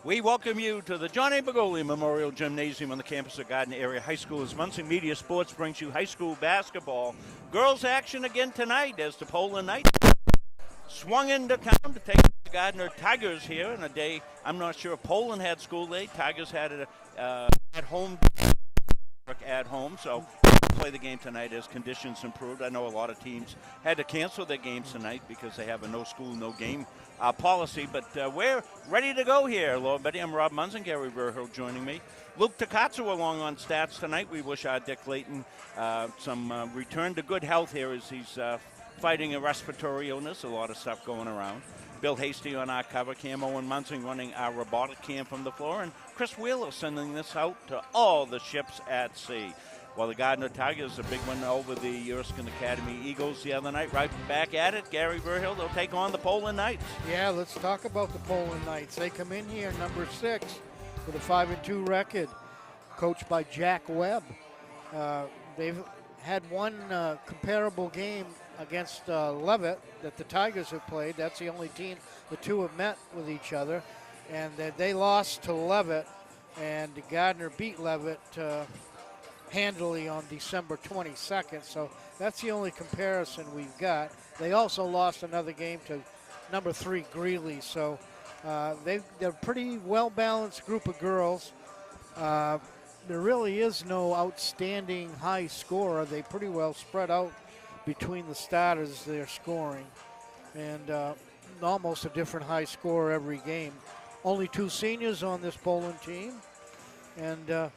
We welcome you to the John A. Bergoli Memorial Gymnasium on the campus of Gardiner Area High School as Munson Media Sports brings you high school basketball. Girls action again tonight as the Poland Knights swung into town to take the Gardiner Tigers here in a day. I'm not sure if Poland had school day. Tigers had it at home, so play the game tonight as conditions improved. I know a lot of teams had to cancel their games tonight because they have a no school, no game policy, but we're ready to go here. Lord Betty, I'm Rob Munson, Gary Verhill joining me. Luke Takatsu along on stats tonight. We wish our Dick Layton some return to good health here as he's fighting a respiratory illness, a lot of stuff going around. Bill Hasty on our cover, Cam Owen Munson running our robotic cam from the floor, and Chris Wheeler sending this out to all the ships at sea. Well, the Gardiner Tigers, a big one over the Erskine Academy Eagles the other night. Right back at it, Gary Verhill, they'll take on the Poland Knights. Yeah, let's talk about the Poland Knights. They come in here number 6 with a 5-2 record, coached by Jack Webb. They've had one comparable game against Levitt that the Tigers have played. That's the only team the two have met with each other. And they lost to Levitt, and Gardiner beat Levitt handily on December 22nd, so that's the only comparison we've got. They also lost another game to number 3 Greeley, so they're a pretty well-balanced group of girls. There really is no outstanding high scorer. They pretty well spread out between the starters, their scoring, and almost a different high score every game. Only 2 seniors on this Poland team, and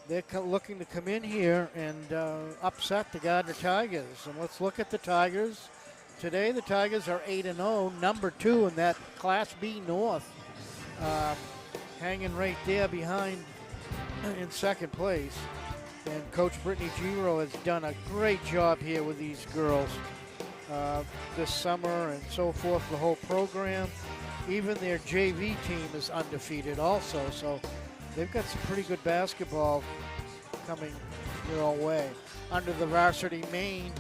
they're looking to come in here and upset the Gardiner Tigers. And let's look at the Tigers. Today the Tigers are 8-0, number 2 in that Class B North, hanging right there behind in second place. And Coach Brittany Giro has done a great job here with these girls this summer and so forth, the whole program. Even their JV team is undefeated also, so they've got some pretty good basketball coming their way. Under the varsity main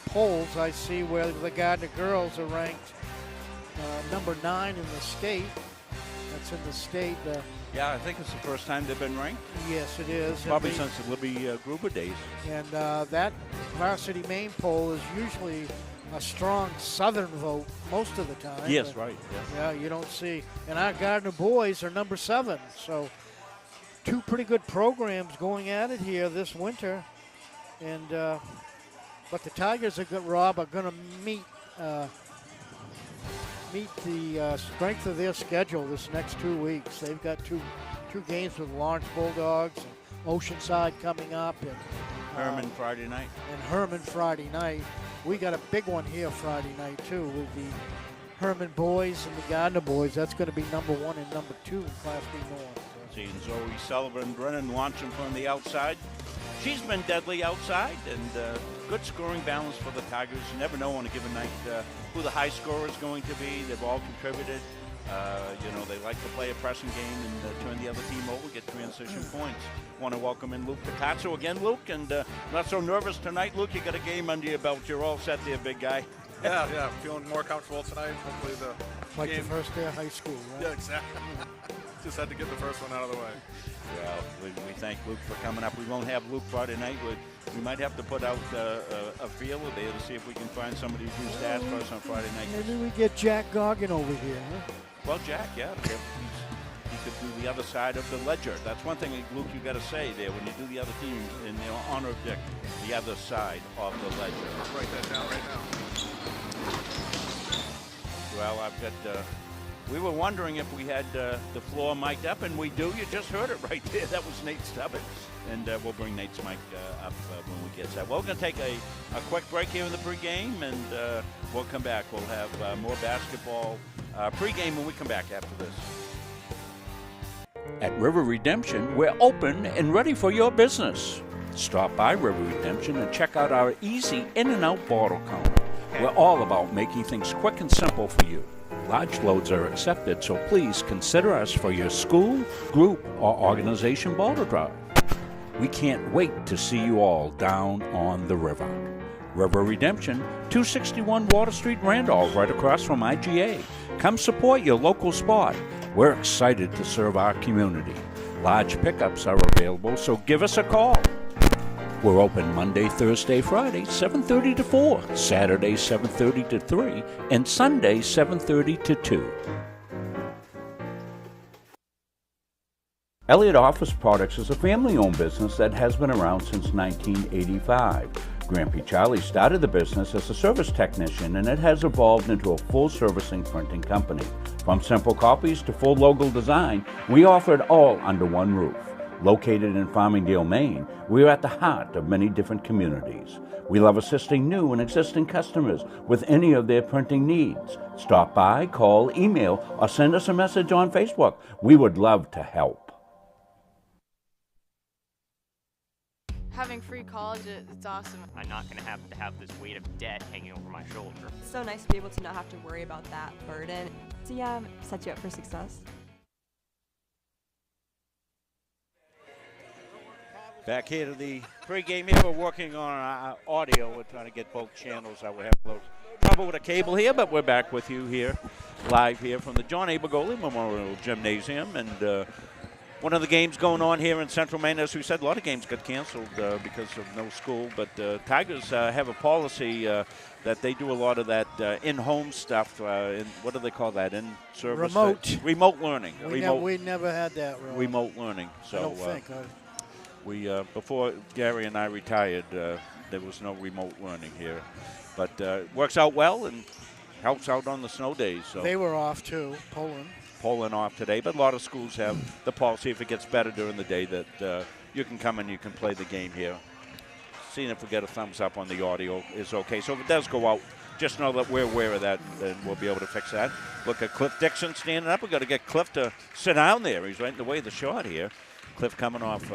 polls, I see where the Gardiner girls are ranked number 9 in the state. That's in the state. Yeah, I think it's the first time they've been ranked. Yes, it is. Probably since the Libby Gruber days. And that varsity main poll is usually a strong Southern vote most of the time. Yes, right. Yes. Yeah, you don't see. And our Gardiner boys are number 7. So 2 pretty good programs going at it here this winter. And but the Tigers are good, Rob, are going to meet the strength of their schedule this next 2 weeks. They've got two games with Lawrence Bulldogs and Oceanside coming up, and Herman Friday night. And Herman Friday night. We got a big one here Friday night too with the Herman boys and the Gardiner boys. That's going to be number 1 and number 2 in Class B North. Seeing Zoe Sullivan Brennan launching from the outside. She's been deadly outside, and good scoring balance for the Tigers. You never know on a given night who the high scorer is going to be. They've all contributed. They like to play a pressing game and turn the other team over, get transition points. Want to welcome in Luke Takatsu again, Luke, and not so nervous tonight. Luke, you got a game under your belt. You're all set there, big guy. Yeah, feeling more comfortable tonight. Hopefully like the first day of high school, right? Yeah, exactly. Just had to get the first one out of the way. Well, we thank Luke for coming up. We won't have Luke Friday night. We might have to put out a feeler there to see if we can find somebody who do stats for us on Friday night. Maybe we get Jack Goggin over here, huh? Well, Jack, yeah. He could do the other side of the ledger. That's one thing, Luke, you got to say there when you do the other team in honor of Dick, the other side of the ledger. Let's write that down right now. Well, I've got... we were wondering if we had the floor mic'd up, and we do. You just heard it right there. That was Nate Stubbins. And we'll bring Nate's mic up when we get that. Well, we're going to take a quick break here in the pregame, and we'll come back. We'll have more basketball pregame when we come back after this. At River Redemption, we're open and ready for your business. Stop by River Redemption and check out our easy in-and-out bottle counter. We're all about making things quick and simple for you. Large loads are accepted, so please consider us for your school, group, or organization bottle drive. We can't wait to see you all down on the river. River Redemption, 261 Water Street, Randolph, right across from IGA. Come support your local spot. We're excited to serve our community. Large pickups are available, so give us a call. We're open Monday, Thursday, Friday, 7:30 to 4, Saturday, 7:30 to 3, and Sunday, 7:30 to 2. Elliott Office Products is a family-owned business that has been around since 1985. Grampy Charlie started the business as a service technician, and it has evolved into a full-servicing printing company. From simple copies to full logo design, we offer it all under one roof. Located in Farmingdale, Maine, we are at the heart of many different communities. We love assisting new and existing customers with any of their printing needs. Stop by, call, email, or send us a message on Facebook. We would love to help. Having free college, it's awesome. I'm not going to have this weight of debt hanging over my shoulder. It's so nice to be able to not have to worry about that burden. So yeah, set you up for success. Back here to the pregame here. We're working on our audio. We're trying to get both channels. I would have a little trouble with a cable here, but we're back with you here, live here from the John A. Begoli Memorial Gymnasium. And one of the games going on here in Central Maine, as we said, a lot of games got canceled because of no school. But Tigers have a policy that they do a lot of that in-home stuff. What do they call that? In-service? Remote learning. We never had that, Ron. Remote learning. So, I don't think. We before Gary and I retired, there was no remote learning here. But works out well and helps out on the snow days. So they were off, too, Poland off today, but a lot of schools have the policy if it gets better during the day that you can come and you can play the game here. Seeing if we get a thumbs up on the audio is okay. So if it does go out, just know that we're aware of that and we'll be able to fix that. Look at Cliff Dixon standing up. We've got to get Cliff to sit down there. He's right in the way of the shot here. Cliff coming off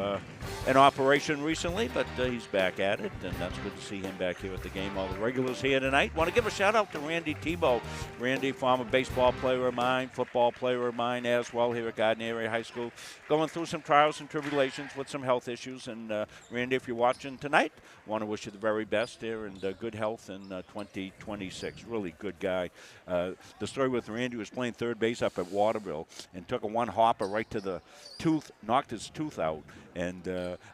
an operation recently, but he's back at it, and that's good to see him back here at the game. All the regulars here tonight. Want to give a shout-out to Randy Tebow. Randy, former baseball player of mine, football player of mine as well here at Gardiner Area High School, going through some trials and tribulations with some health issues. And, Randy, if you're watching tonight, want to wish you the very best here and good health in 2026. Really good guy. The story with Randy was playing third base up at Waterville and took a one-hopper right to the tooth, knocked his tooth out, and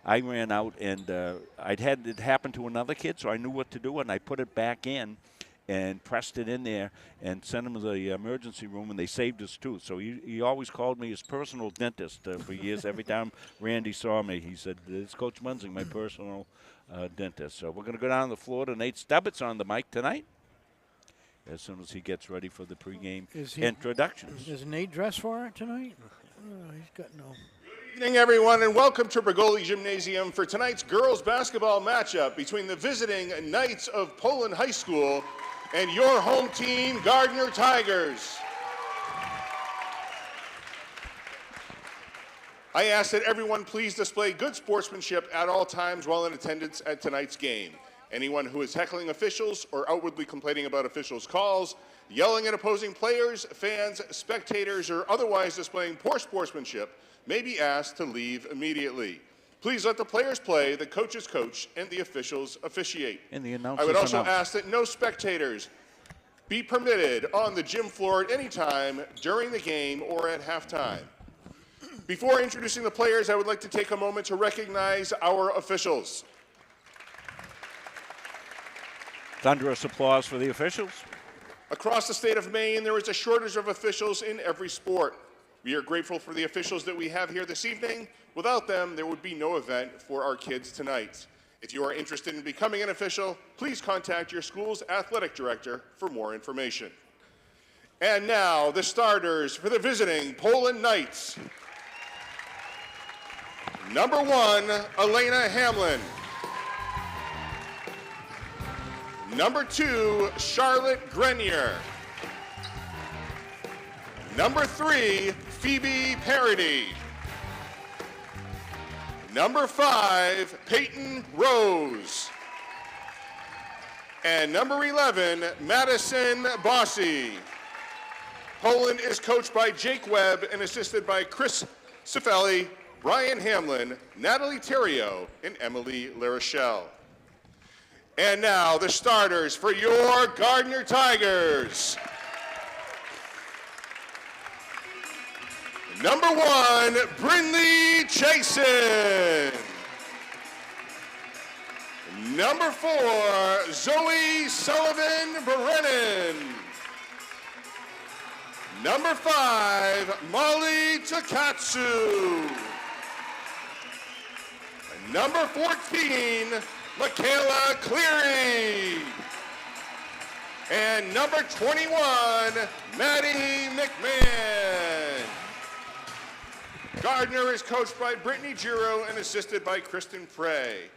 I ran out, and I'd had it happen to another kid, so I knew what to do, and I put it back in and pressed it in there and sent him to the emergency room, and they saved his tooth. So he always called me his personal dentist for years. Every time Randy saw me, he said, "It's Coach Munzing, my personal dentist." So we're going to go down the floor to Nate Stubbits on the mic tonight as soon as he gets ready for the pregame introductions. Is Nate dressed for it tonight? Oh, he's got no. Good evening, everyone, and welcome to Begoli Gymnasium for tonight's girls basketball matchup between the visiting Knights of Poland High School and your home team, Gardiner Tigers. I ask that everyone please display good sportsmanship at all times while in attendance at tonight's game. Anyone who is heckling officials or outwardly complaining about officials' calls, yelling at opposing players, fans, spectators, or otherwise displaying poor sportsmanship may be asked to leave immediately. Please let the players play, the coaches coach, and the officials officiate. And the I would also ask that no spectators be permitted on the gym floor at any time during the game or at halftime. Before introducing the players, I would like to take a moment to recognize our officials. Thunderous applause for the officials. Across the state of Maine, there is a shortage of officials in every sport. We are grateful for the officials that we have here this evening. Without them, there would be no event for our kids tonight. If you are interested in becoming an official, please contact your school's athletic director for more information. And now, the starters for the visiting Poland Knights. Number 1, Elena Hamlin. Number 2, Charlotte Grenier. Number 3, Phoebe Parody. Number 5, Peyton Rose. And number 11, Madison Bossy. Poland is coached by Jake Webb and assisted by Chris Cifelli, Brian Hamlin, Natalie Terrio, and Emily LaRochelle. And now the starters for your Gardiner Tigers. Number 1, Brinley Chasen. Number 4, Zoe Sullivan Brennan. Number 5, Molly Takatsu. Number 14, Michaela Cleary. And number 21, Maddie McMahon. Gardiner is coached by Brittany Giro and assisted by Kristen Prey.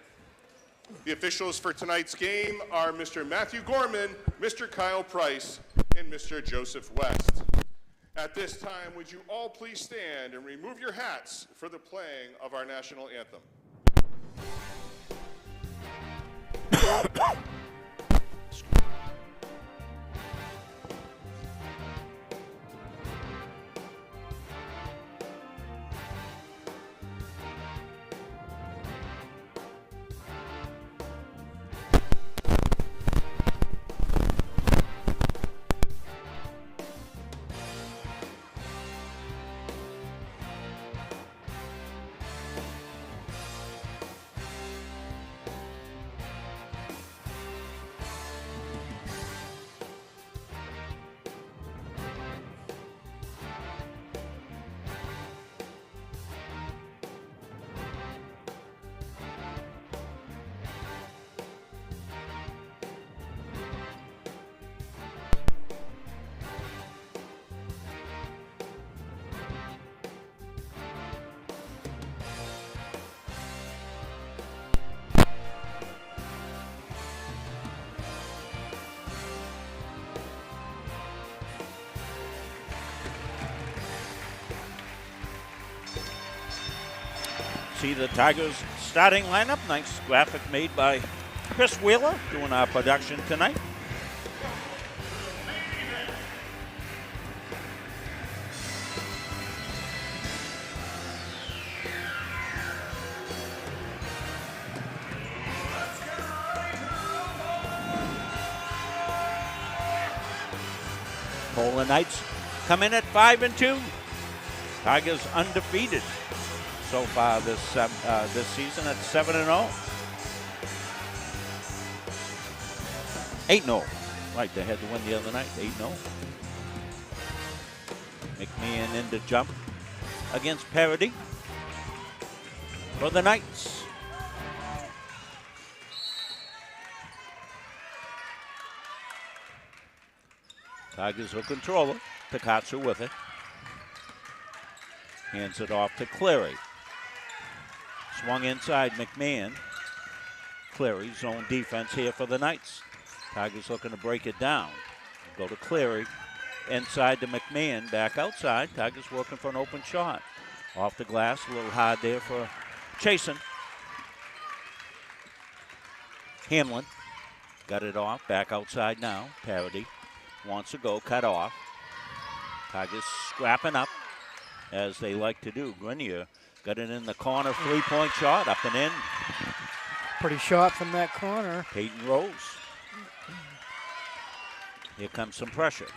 The officials for tonight's game are Mr. Matthew Gorman, Mr. Kyle Price, and Mr. Joseph West. At this time, would you all please stand and remove your hats for the playing of our national anthem. See the Tigers starting lineup. Nice graphic made by Chris Wheeler doing our production tonight. Poland Knights come in at 5-2. Tigers undefeated so far this season at 7-0. 8-0. Right, they had to win the other night. 8-0. McMahon in to jump against Parody for the Knights. Tigers will control it. Takatsu with it. Hands it off to Cleary. Swung inside McMahon. Cleary, zone defense here for the Knights. Tigers looking to break it down. Go to Cleary. Inside to McMahon. Back outside. Tigers working for an open shot. Off the glass. A little hard there for Chasen. Hamlin. Got it off. Back outside now. Parody. Wants to go. Cut off. Tigers scrapping up, as they like to do. Grenier got it in the corner, three-point shot, up and in. Pretty shot from that corner. Peyton Rose. Here comes some pressure.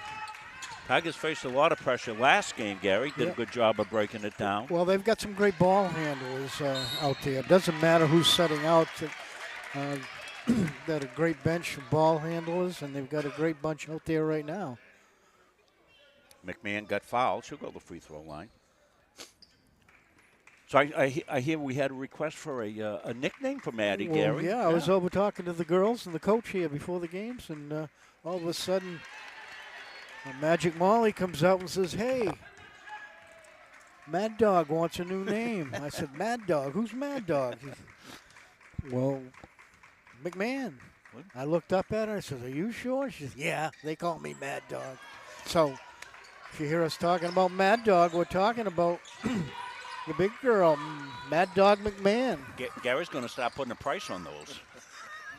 Tigers faced a lot of pressure last game, Gary. Did a good job of breaking it down. Well, they've got some great ball handlers out there. It doesn't matter who's setting out. Got a great bench of ball handlers, and they've got a great bunch out there right now. McMahon got fouled. She'll go to the free throw line. So I hear we had a request for a nickname for Maddie, well, Gary. Yeah, I was over talking to the girls and the coach here before the games, and all of a sudden, Magic Molly comes out and says, "Hey, Mad Dog wants a new name." I said, "Mad Dog? Who's Mad Dog?" Well, McMahon. What? I looked up at her. I said, "Are you sure?" She said, "Yeah, they call me Mad Dog." So if you hear us talking about Mad Dog, we're talking about the big girl, Mad Dog McMahon. Gary's going to start putting a price on those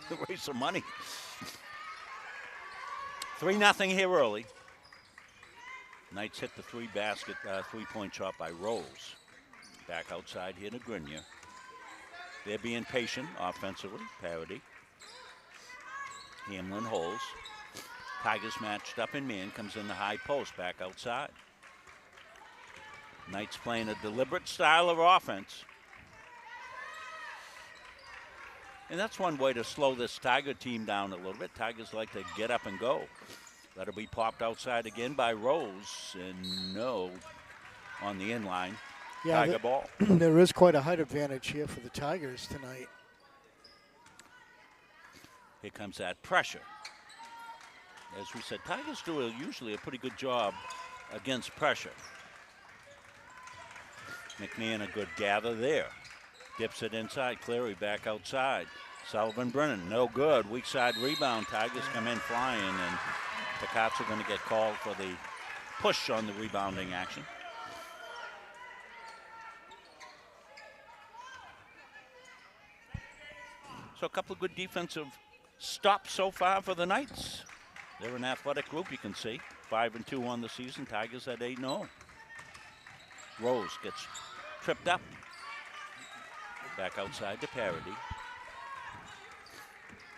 to raise some money. 3-0 here early. Knights hit the three-point shot by Rose. Back outside here to Grenier. They're being patient offensively. Parody. Hamlin holds. Tigers matched up in man. Comes in the high post. Back outside. Knights playing a deliberate style of offense. And that's one way to slow this Tiger team down a little bit. Tigers like to get up and go. That'll be popped outside again by Rose, and no on the inline. Yeah, Tiger ball. There is quite a height advantage here for the Tigers tonight. Here comes that pressure. As we said, Tigers do usually a pretty good job against pressure. McMahon a good gather there. Dips it inside. Cleary back outside. Sullivan Brennan, no good. Weak side rebound. Tigers come in flying, and Takatsu going to get called for the push on the rebounding action. So a couple of good defensive stops so far for the Knights. They're an athletic group, you can see. 5-2 on the season. Tigers at 8-0. Rose gets tripped up. Back outside to Parody.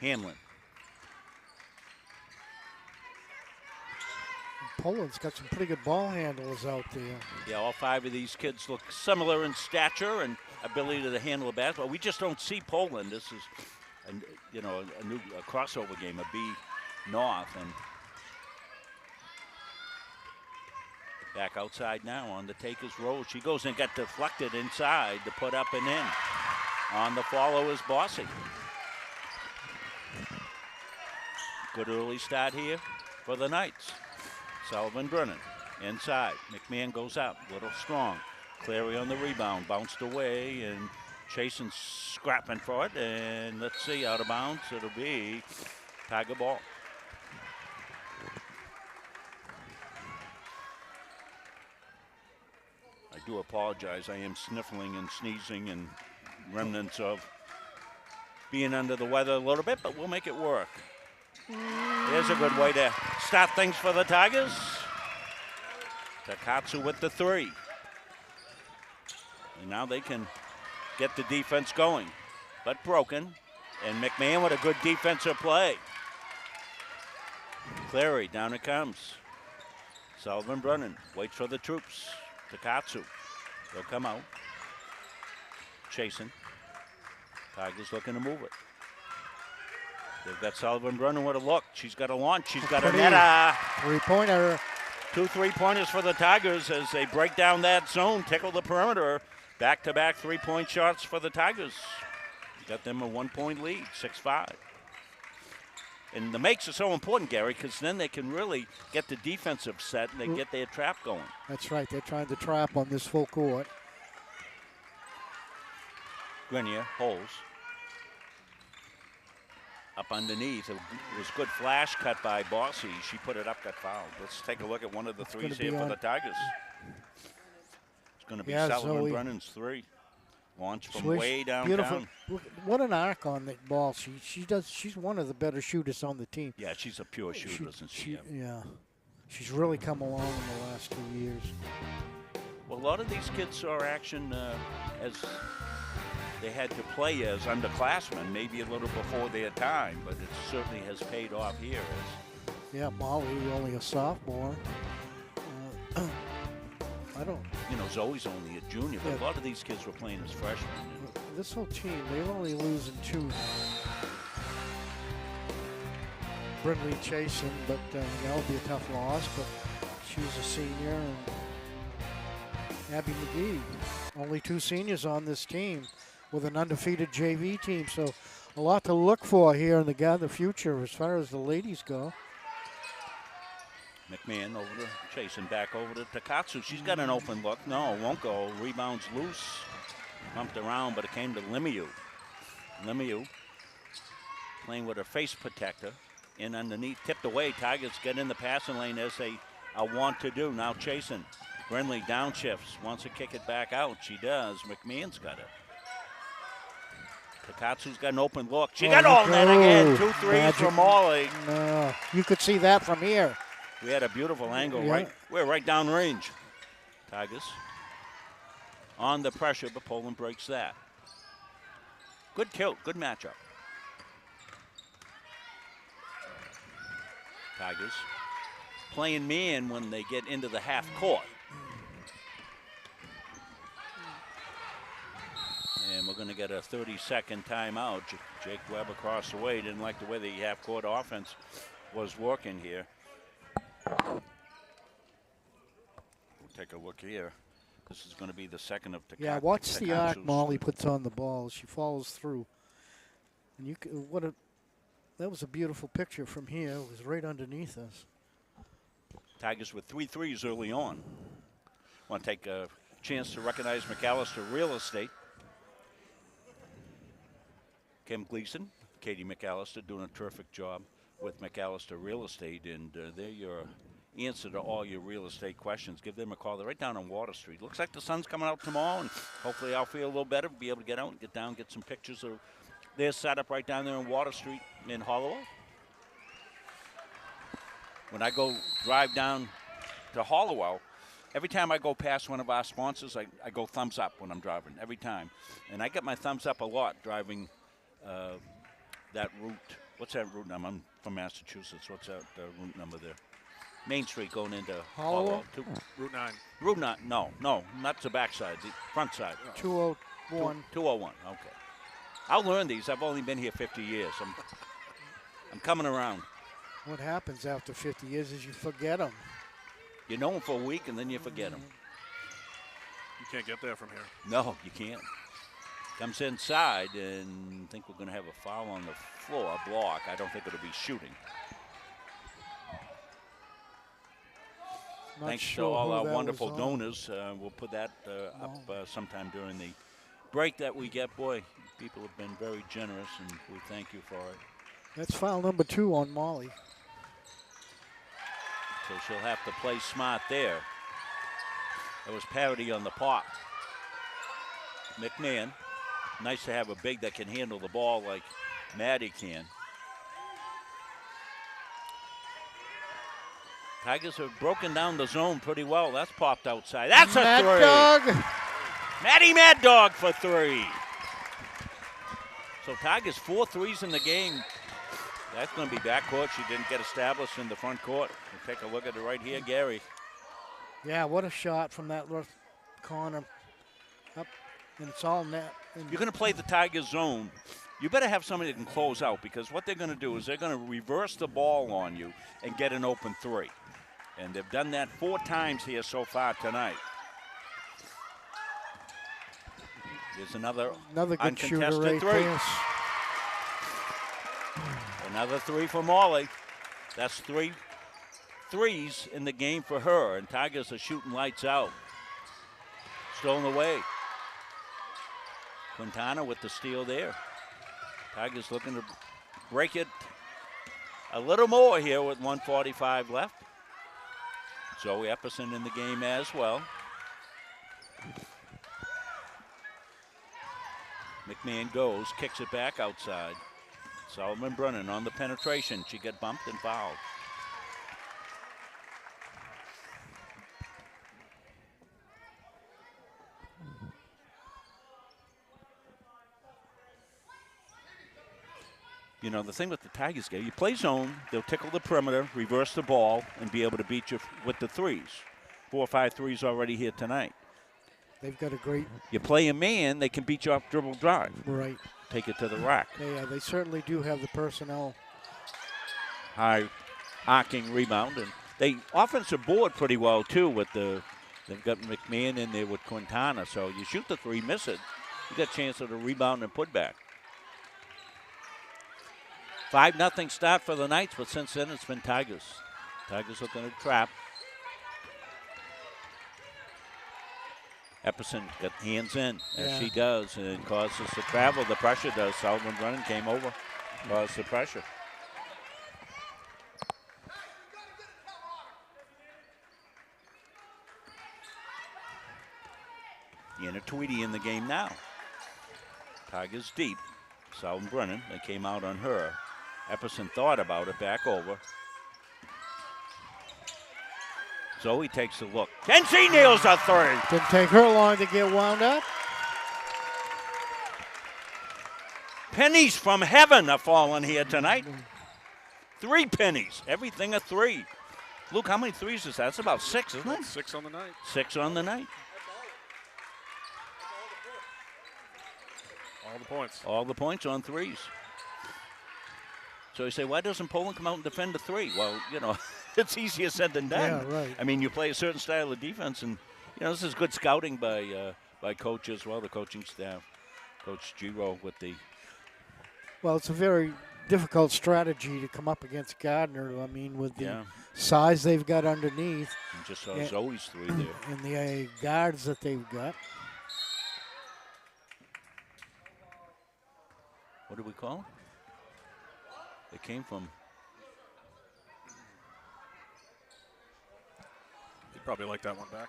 Hamlin. Poland's got some pretty good ball handlers out there. Yeah, all 5 of these kids look similar in stature and ability to handle a basketball. We just don't see Poland. This is, a new crossover game, a B North, and back outside now on the take is Rose. She goes and got deflected inside to put up and in. On the follow is Bossy. Good early start here for the Knights. Sullivan Brennan inside. McMahon goes out, little strong. Cleary on the rebound, bounced away, and Chasen's scrapping for it. And let's see, out of bounds, it'll be Tiger ball. I do apologize. I am sniffling and sneezing and remnants of being under the weather a little bit, but we'll make it work. Here's a good way to start things for the Tigers. Takatsu with the 3. And now they can get the defense going, but broken. And McMahon with a good defensive play. Cleary, down it comes. Sullivan Brennan waits for the troops. Takatsu, they'll come out. Chasing. Tigers looking to move it. They've got Sullivan Brennan with a look. She's got a launch. She's got a netter. 3-pointer. 2 3-pointers for the Tigers as they break down that zone, tickle the perimeter. Back-to-back 3-point shots for the Tigers. Got them a 1-point lead, 6-5. And the makes are so important, Gary, because then they can really get the defensive set and they get their trap going. That's right. They're trying to trap on this full court. Grenier holds. Up underneath. It was good flash cut by Bossy. She put it up, got fouled. Let's take a look at one of the threes here for the Tigers. It's going to be Sullivan Zoe. Brennan's 3. Launch from Swish, way downtown. beautiful. Look, what an arc on that ball. She's one of the better shooters on the team. Yeah, she's a pure shooter, isn't she? Yeah. She's really come along in the last 2 years. Well, a lot of these kids saw action as they had to play as underclassmen, maybe a little before their time, but it certainly has paid off here. Yeah, Molly, only a sophomore. I don't. Zoe's only a junior, but a lot of these kids were playing as freshmen. This whole team, they're only losing 2. Brindley Chasen, but that'll be a tough loss. But she's a senior, and Abby McGee, only 2 seniors on this team with an undefeated JV team. So a lot to look for here in the future as far as the ladies go. McMahon over to Chasen, back over to Takatsu. She's got an open look. No, won't go. Rebounds loose. Bumped around, but it came to Lemieux. Lemieux playing with her face protector. In underneath, tipped away. Tigers get in the passing lane as they want to do. Now Chasen. Brinley downshifts. Wants to kick it back out. She does. McMahon's got it. Takatsu's got an open look. She got all net again. 2 threes from Molly. You could see that from here. We had a beautiful angle, Yeah. right? We're right down range. Tigers on the pressure, but Poland breaks that. Good kill, good matchup. Tigers playing man when they get into the half court. we're going to get a 30-second timeout. Jake Webb across the way didn't like the way the half-court offense was working here. We'll take a look here. This is going to be the second of Takashi. Yeah, watch the arc Molly puts on the ball. She follows through. And you that was a beautiful picture from here. It was right underneath us. Tigers with 3 threes early on. Want to take a chance to recognize McAllister Real Estate. Kim Gleason, Katie McAllister doing a terrific job with McAllister Real Estate, and they're your answer to all your real estate questions. Give them a call. They're right down on Water Street. Looks like the sun's coming out tomorrow, and hopefully I'll feel a little better, be able to get out and get down, get some pictures of their setup right down there on Water Street in Hollowell. When I go drive down to Hollowell, every time I go past one of our sponsors, I go thumbs up when I'm driving, every time. And I get my thumbs up a lot driving that route. What's that route number? I'm from Massachusetts. What's that route number there? Main Street going into Hollowell. Route 9. Route 9. No, not the backside, the front side. 201. 201, okay. I'll learn these. I've only been here 50 years. I'm coming around. What happens after 50 years is you forget them. You know them for a week, and then you forget them. You can't get there from here. No, you can't. Comes inside, and I think we're going to have a foul on the floor, a block. I don't think it'll be shooting. Thanks to all our wonderful donors. We'll put that up sometime during the break that we get. Boy, people have been very generous, and we thank you for it. That's foul number 2 on Molly. So she'll have to play smart there. That was parity on the pop. McMahon, nice to have a big that can handle the ball like Maddie can. Tigers have broken down the zone pretty well. That's popped outside. That's a Mad three. Dog. Maddie Mad Dog for 3. So Tigers 4 threes in the game. That's going to be backcourt. She didn't get established in the front court. We'll take a look at it right here, Gary. Yeah, what a shot from that left corner. Up, and it's all net. You're going to play the Tigers zone. You better have somebody that can close out, because what they're going to do is they're going to reverse the ball on you and get an open 3. And they've done that 4 times here so far tonight. There's another good shooter uncontested right 3. there. Another 3 for Molly. That's 3 threes in the game for her, and Tigers are shooting lights out. Stolen away. Quintana with the steal there. Tigers looking to break it a little more here with 1:45 left. Zoe Epperson in the game as well. McMahon goes, kicks it back outside. Solomon Brennan on the penetration. She got bumped and fouled. You know, the thing with the Tigers game, you play zone, they'll tickle the perimeter, reverse the ball, and be able to beat you with the threes. 4 or 5 threes already here tonight. They've got a great... You play a man, they can beat you off dribble drive. Right. Take it to the rack. They certainly do have the personnel. High arcing rebound. And they offensive board pretty well, too, with they've got McMahon in there with Quintana. So you shoot the 3, miss it, you got a chance of the rebound and put back. 5-0 start for the Knights, but since then it's been Tigers. Tigers looking to trap. Epperson got hands in, as she does, and it causes the travel. The pressure does. Sullivan running came over, caused the pressure. Deanna Tweedy in the game now. Tigers deep. Sullivan Brennan, they came out on her. Epperson thought about it, back over. Zoe takes a look. And she nails a 3. Didn't take her long to get wound up. Pennies from heaven are falling here tonight. 3 pennies. Everything a 3. Luke, how many threes is that? That's about 6, isn't it? 6 on the night. 6 on the night. All the points. All the points on threes. So you say, why doesn't Poland come out and defend the three? Well, you know, it's easier said than done. Yeah, right. I mean, you play a certain style of defense, and, you know, this is good scouting by coach as well, the coaching staff. Coach Giro with the... Well, it's a very difficult strategy to come up against Gardiner. I mean, with the Yeah. size they've got underneath You just saw Yeah. Zoe's three there. and the guards that they've got. What do we call it? It came from... He'd probably like that one back.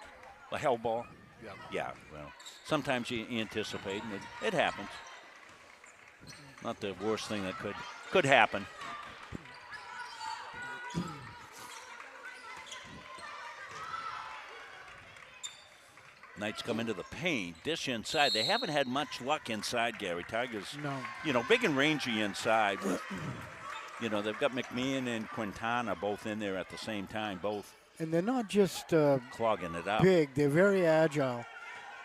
a hell ball. Yeah. Yeah, well, sometimes you anticipate, and it happens. Not the worst thing that could happen. Knights come into the paint, dish inside. They haven't had much luck inside, Gary. Tigers, No. you know, big and rangy inside. But, you know, they've got McMahon and Quintana both in there at the same time, both And they're not just clogging it up. big, they're very agile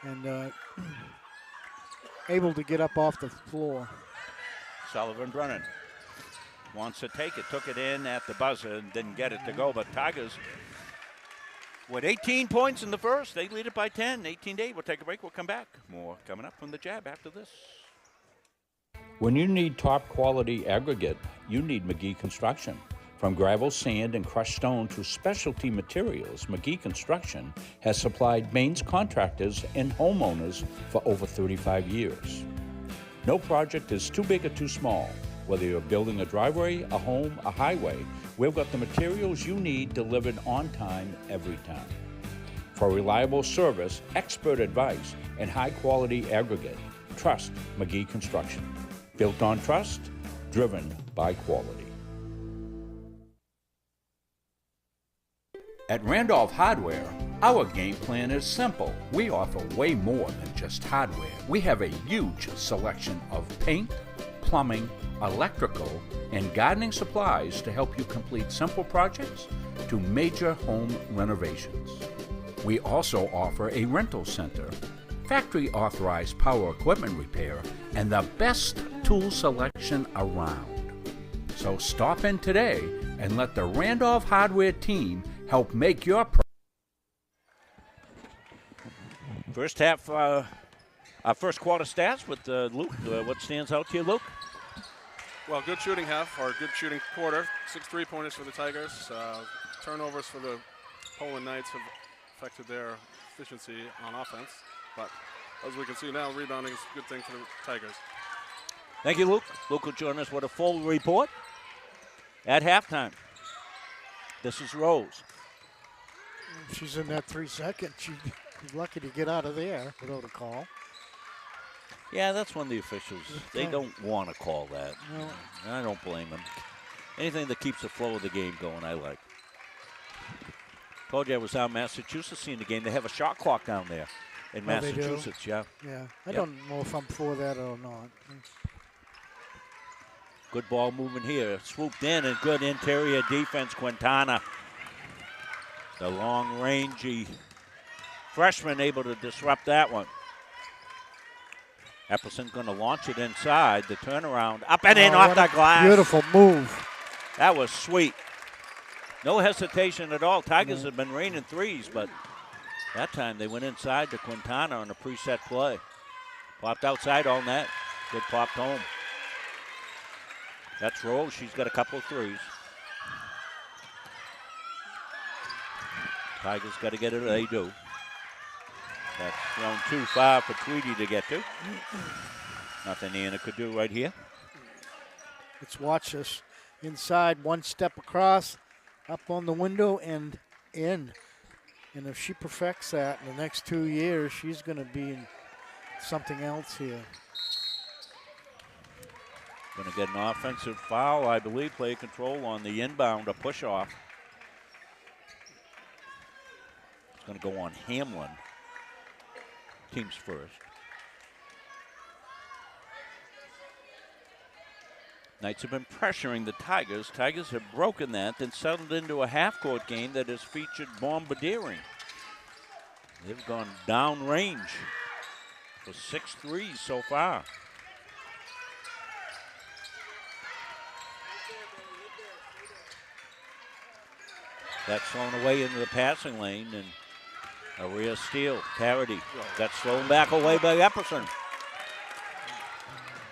and able to get up off the floor. Sullivan Brennan wants to take it, took it in at the buzzer and didn't get it to go. But Tigers, with 18 points in the first, they lead it by 10, 18-8. We'll take a break. We'll come back. More coming up from the Jab after this. When you need top quality aggregate, you need McGee Construction. From gravel, sand, and crushed stone to specialty materials, McGee Construction has supplied Maine's contractors and homeowners for over 35 years. No project is too big or too small. Whether you're building a driveway, a home, a highway, we've got the materials you need delivered on time every time. For reliable service, expert advice, and high-quality aggregate, trust McGee Construction. Built on trust, driven by quality. At Randolph Hardware, our game plan is simple. We offer way more than just hardware. We have a huge selection of paint, plumbing, electrical, and gardening supplies to help you complete simple projects to major home renovations. We also offer a rental center, factory authorized power equipment repair, and the best tool selection around. So stop in today and let the Randolph Hardware team help make your first half, our first quarter stats with Luke. What stands out to you, Luke? Well, good shooting half, or good shooting quarter. 6 3-pointers for the Tigers. Turnovers for the Poland Knights have affected their efficiency on offense. But as we can see now, rebounding is a good thing for the Tigers. Thank you, Luke. Luke will join us with a full report at halftime. This is Rose. She's in that 3 seconds. She's lucky to get out of there without a call. Yeah, that's when the officials, they don't want to call that. No. I don't blame them. Anything that keeps the flow of the game going, I like. Told you I was out in Massachusetts seeing the game. They have a shot clock down there in Oh, they do? Massachusetts, yeah. Yeah. I don't know if I'm for that or not. Good ball movement here. Swooped in and good interior defense, Quintana. The long rangey freshman able to disrupt that one. Epperson's going to launch it inside. The turnaround up and in off the glass. Beautiful move. That was sweet. No hesitation at all. Tigers have been raining threes, but that time they went inside to Quintana on a preset play. Popped outside all net. Good popped home. That's Rose. She's got a couple of threes. Tigers got to get it. They do. That's thrown too far for Tweedy to get to. Nothing Anna could do right here. Let's watch this. Inside, one step across, up on the window and in. And if she perfects that in the next 2 years, she's going to be in something else here. Going to get an offensive foul, I believe. Play control on the inbound, a push off. It's going to go on Hamlin. Teams first. Knights have been pressuring the Tigers. Tigers have broken that, then settled into a half-court game that has featured bombardiering. They've gone down range for 6 threes so far. That's thrown away into the passing lane, and a rear steal. Parody. That's thrown back away by Epperson.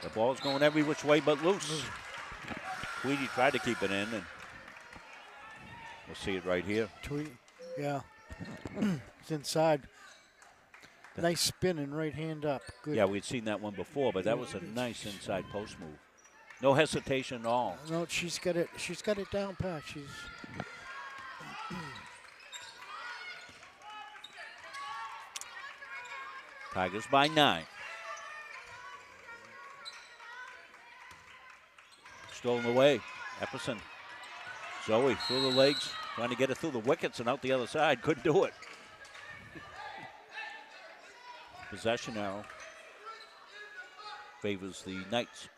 The ball's going every which way but loose. Tweedy tried to keep it in, and we'll see it right here. Yeah. It's inside. Nice spin and right hand up. Good. Yeah, we'd seen that one before, but that was a nice inside post move. No hesitation at all. No, she's got it. She's got it down pat. She's. Tigers by 9. Stolen away. Epperson. Zoe through the legs, trying to get it through the wickets and out the other side. Couldn't do it. Possession arrow favors the Knights.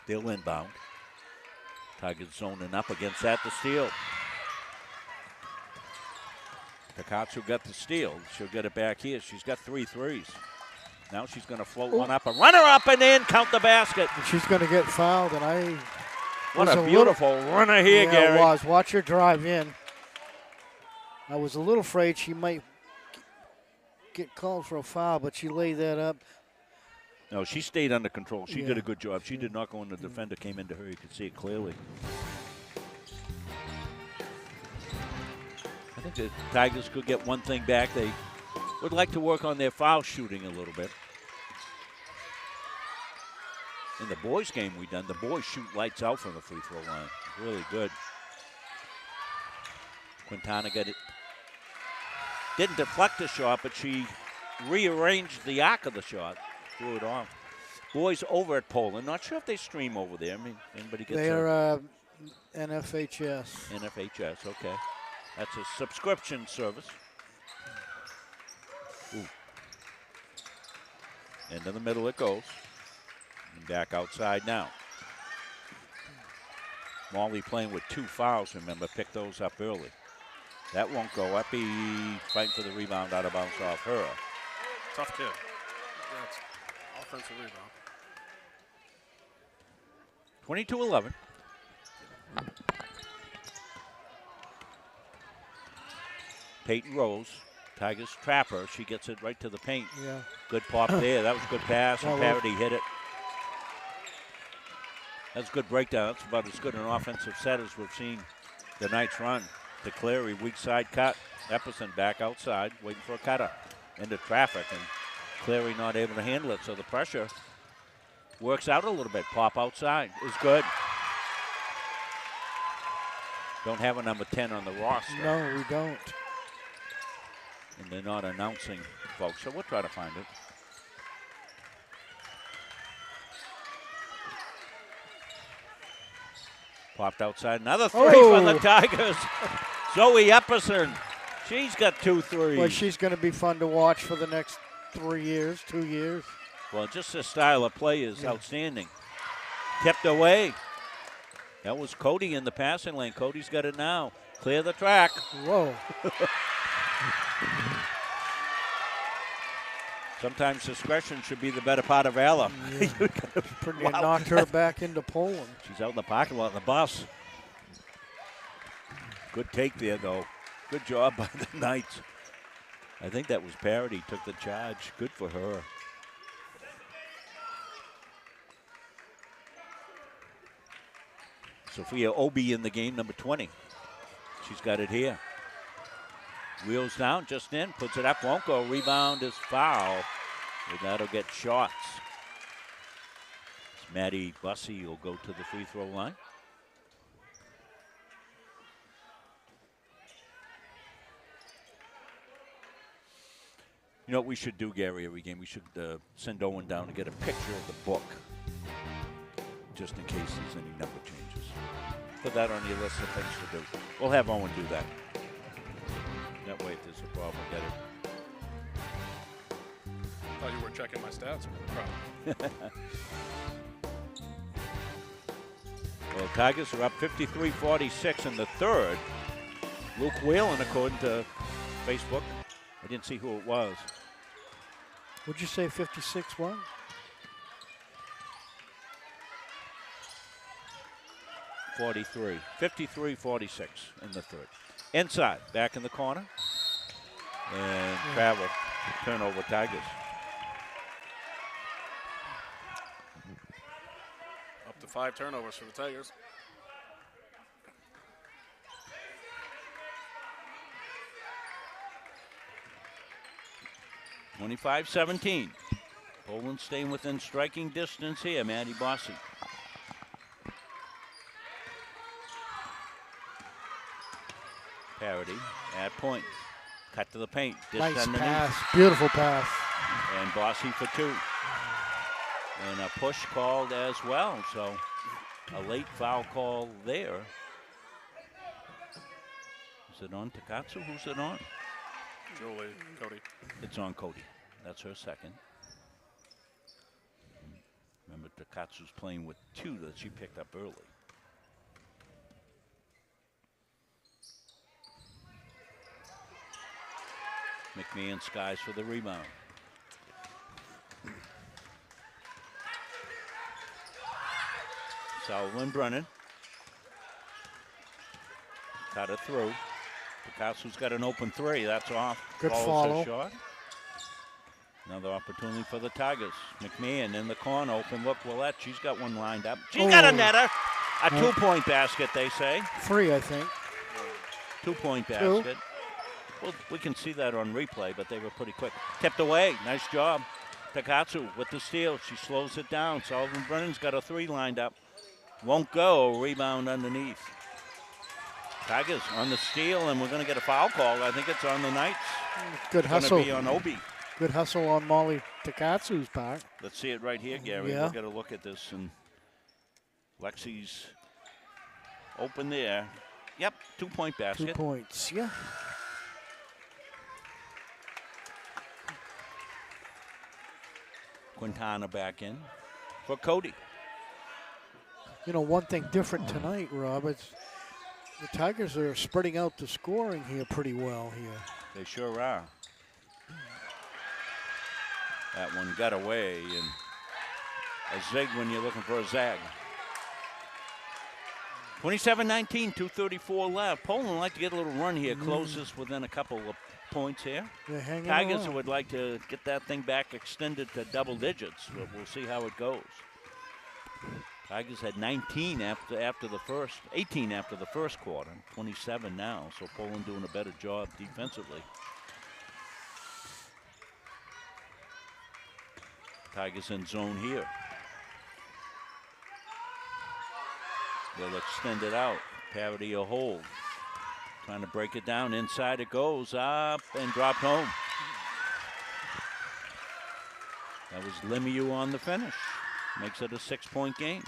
They'll inbound. Tigers zoning up against that to steal. Takatsu got the steal. She'll get it back here. She's got 3 threes. Now she's going to float one up. A runner up and in. Count the basket. She's going to get fouled, and I. What a beautiful runner here, yeah, Gary. It was. Watch her drive in. I was a little afraid she might get called for a foul, but she laid that up. No, she stayed under control. She did a good job. She did not go in. The defender came into her. You could see it clearly. I think the Tigers could get one thing back. They would like to work on their foul shooting a little bit. In the boys' game we done, the boys shoot lights out from the free throw line. Really good. Quintana got it. Didn't deflect the shot, but she rearranged the arc of the shot. Threw it off. Boys over at Poland. Not sure if they stream over there. I mean, anybody gets They are NFHS. NFHS, okay. That's a subscription service. Ooh. Into the middle it goes. And back outside now. Molly playing with 2 fouls, remember. Pick those up early. That won't go. Epi fighting for the rebound out of bounds off her. Tough kid. Yeah, it's offensive rebound. 22-11. Peyton Rose. Tigers trap her. She gets it right to the paint. Yeah. Good pop there. That was a good pass, and Parody hit it. That's a good breakdown. That's about as good an offensive set as we've seen the Knights run. To Clary, weak side cut. Epperson back outside, waiting for a cutter. Into traffic, and Clary not able to handle it, so the pressure works out a little bit. Pop outside is good. Don't have a number 10 on the roster. No, we don't. And they're not announcing folks, so we'll try to find it. Popped outside, another 3 for the Tigers. Zoe Epperson, she's got 2 threes. Well, she's going to be fun to watch for the next 3 years, 2 years. Well, just the style of play is outstanding. Kept away. That was Cody in the passing lane. Cody's got it now. Clear the track. Whoa. Sometimes discretion should be the better part of valor. Yeah. Wow. Knocked her back into Poland. She's out in the parking lot in the bus. Good take there, though. Good job by the Knights. I think that was Parody, took the charge. Good for her. Sophia Obi in the game, number 20. She's got it here. Wheels down, just in, puts it up, won't go. Rebound is foul. And that'll get shots. Maddie Bussey will go to the free throw line. You know what we should do, Gary, every game? We should send Owen down to get a picture of the book, just in case there's any number changes. Put that on your list of things to do. We'll have Owen do that. That way, if there's a problem, get it. Thought you were checking my stats. Well, Tigers are up 53-46 in the third. Luke Whalen, according to Facebook. I didn't see who it was. Would you say 56-1? 43. 53-46 in the third. Inside, back in the corner. And travel. Turnover, Tigers. Up to 5 turnovers for the Tigers. 25-17. Poland staying within striking distance here. Maddie Bossy. Parody at point. Cut to the paint. Nice underneath. pass. Beautiful pass. And Bossy for 2. And a push called as well. So a late foul call there. Is it on Takatsu? Who's it on? Julie, Cody. It's on Cody. That's her second. Remember, Takatsu's playing with 2 that she picked up early. McMahon skies for the rebound. Sullivan Brennan. Cut it through. Picasso's got an open 3. That's off. Good Follows follow. her shot. Another opportunity for the Tigers. McMahon in the corner. Open look. Willette. She's got one lined up. She got a netter. A 2-point basket, they say. 3, I think. 2-point basket. Well, we can see that on replay, but they were pretty quick. Tipped away. Nice job. Takatsu with the steal. She slows it down. Sullivan Brennan's got a 3 lined up. Won't go. Rebound underneath. Tigers on the steal, and we're going to get a foul call. I think it's on the Knights. Good hustle. It's going to be on Obi. Good hustle on Molly Takatsu's part. Let's see it right here, Gary. Yeah. We'll get a look at this. And Lexi's open there. Yep, 2-point basket. 2 points, yeah. Quintana back in for Cody. You know, one thing different tonight, Rob, it's the Tigers are spreading out the scoring here pretty well here. They sure are. That one got away, and a zig when you're looking for a zag. 27-19, 2:34 left. Poland would like to get a little run here, close this within a couple of points here. They're hanging Tigers around. would like to get that thing back extended to double digits, but we'll see how it goes. Tigers had 19 after the first, 18 after the first quarter, 27 now, so Poland doing a better job defensively. Tigers in zone here. They'll extend it out. Parity a hold. Trying to break it down. Inside it goes. Up and dropped home. That was Lemieux on the finish. Makes it a 6-point game.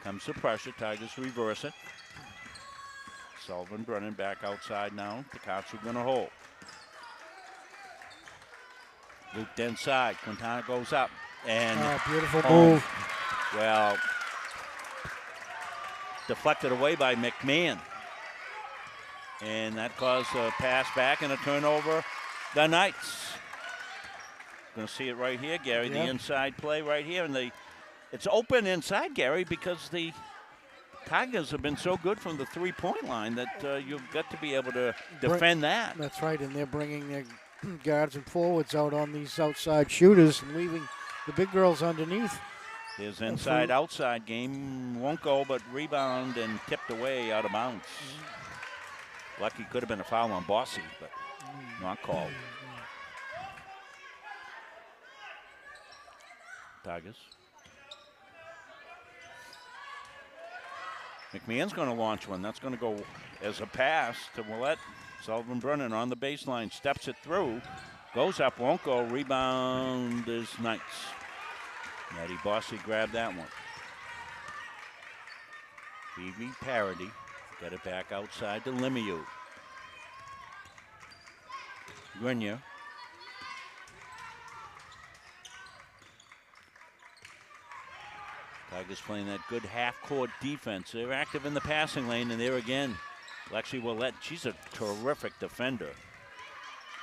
Comes the pressure. Tigers reverse it. Sullivan Brennan back outside now. Takatsu gonna hold. Looped inside. Quintana goes up. And beautiful home. move. Well, deflected away by McMahon. And that caused a pass back and a turnover. The Knights. Going to see it right here, Gary. The inside play right here. And it's open inside, Gary, because the Tigers have been so good from the 3-point line that you've got to be able to defend that. That's right, and they're bringing their guards and forwards out on these outside shooters and leaving the big girls underneath. His inside-outside game won't go, but rebound and tipped away out of bounds. Lucky could have been a foul on Bossy, but not called. Tigers. McMahon's going to launch one. That's going to go as a pass to Willette. Sullivan Brennan on the baseline, steps it through, goes up, won't go. Rebound is Knights. Maddie Bossy grabbed that one. Phoebe Parody got it back outside to Lemieux. Grenier. Tigers playing that good half-court defense. They're active in the passing lane, and there again, Lexi Willette. She's a terrific defender,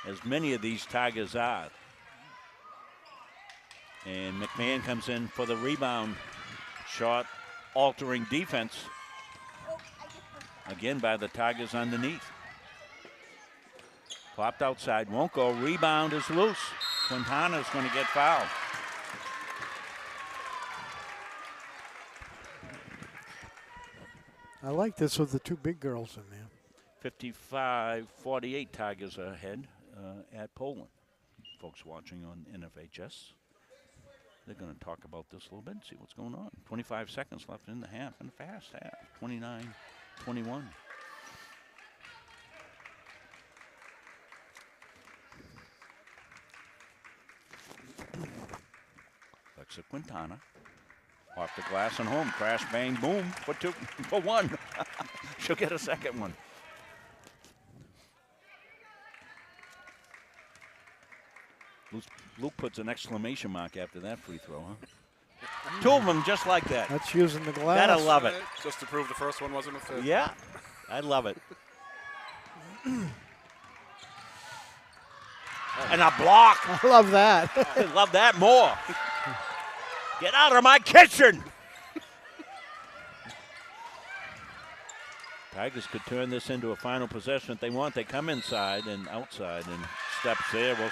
as many of these Tigers are. And McMahon comes in for the rebound. Shot altering defense. Again by the Tigers underneath. Popped outside, won't go. Rebound is loose. Quintana's going to get fouled. I like this with the two big girls in there. 55-48 Tigers are ahead at Poland. Folks watching on NFHS, they're going to talk about this a little bit and see what's going on. 25 seconds left in the half, and a fast half, 29-21. Alexa Quintana off the glass and home. Crash, bang, boom for one. She'll get a second one. Luke puts an exclamation mark after that free throw, huh? Two of them just like that. That's using the glass. Gotta love it. Just to prove the first one wasn't a fit. Yeah, I love it. And a block. I love that. I love that more. Get out of my kitchen. Tigers could turn this into a final possession if they want. They come inside and outside, and steps there. Well,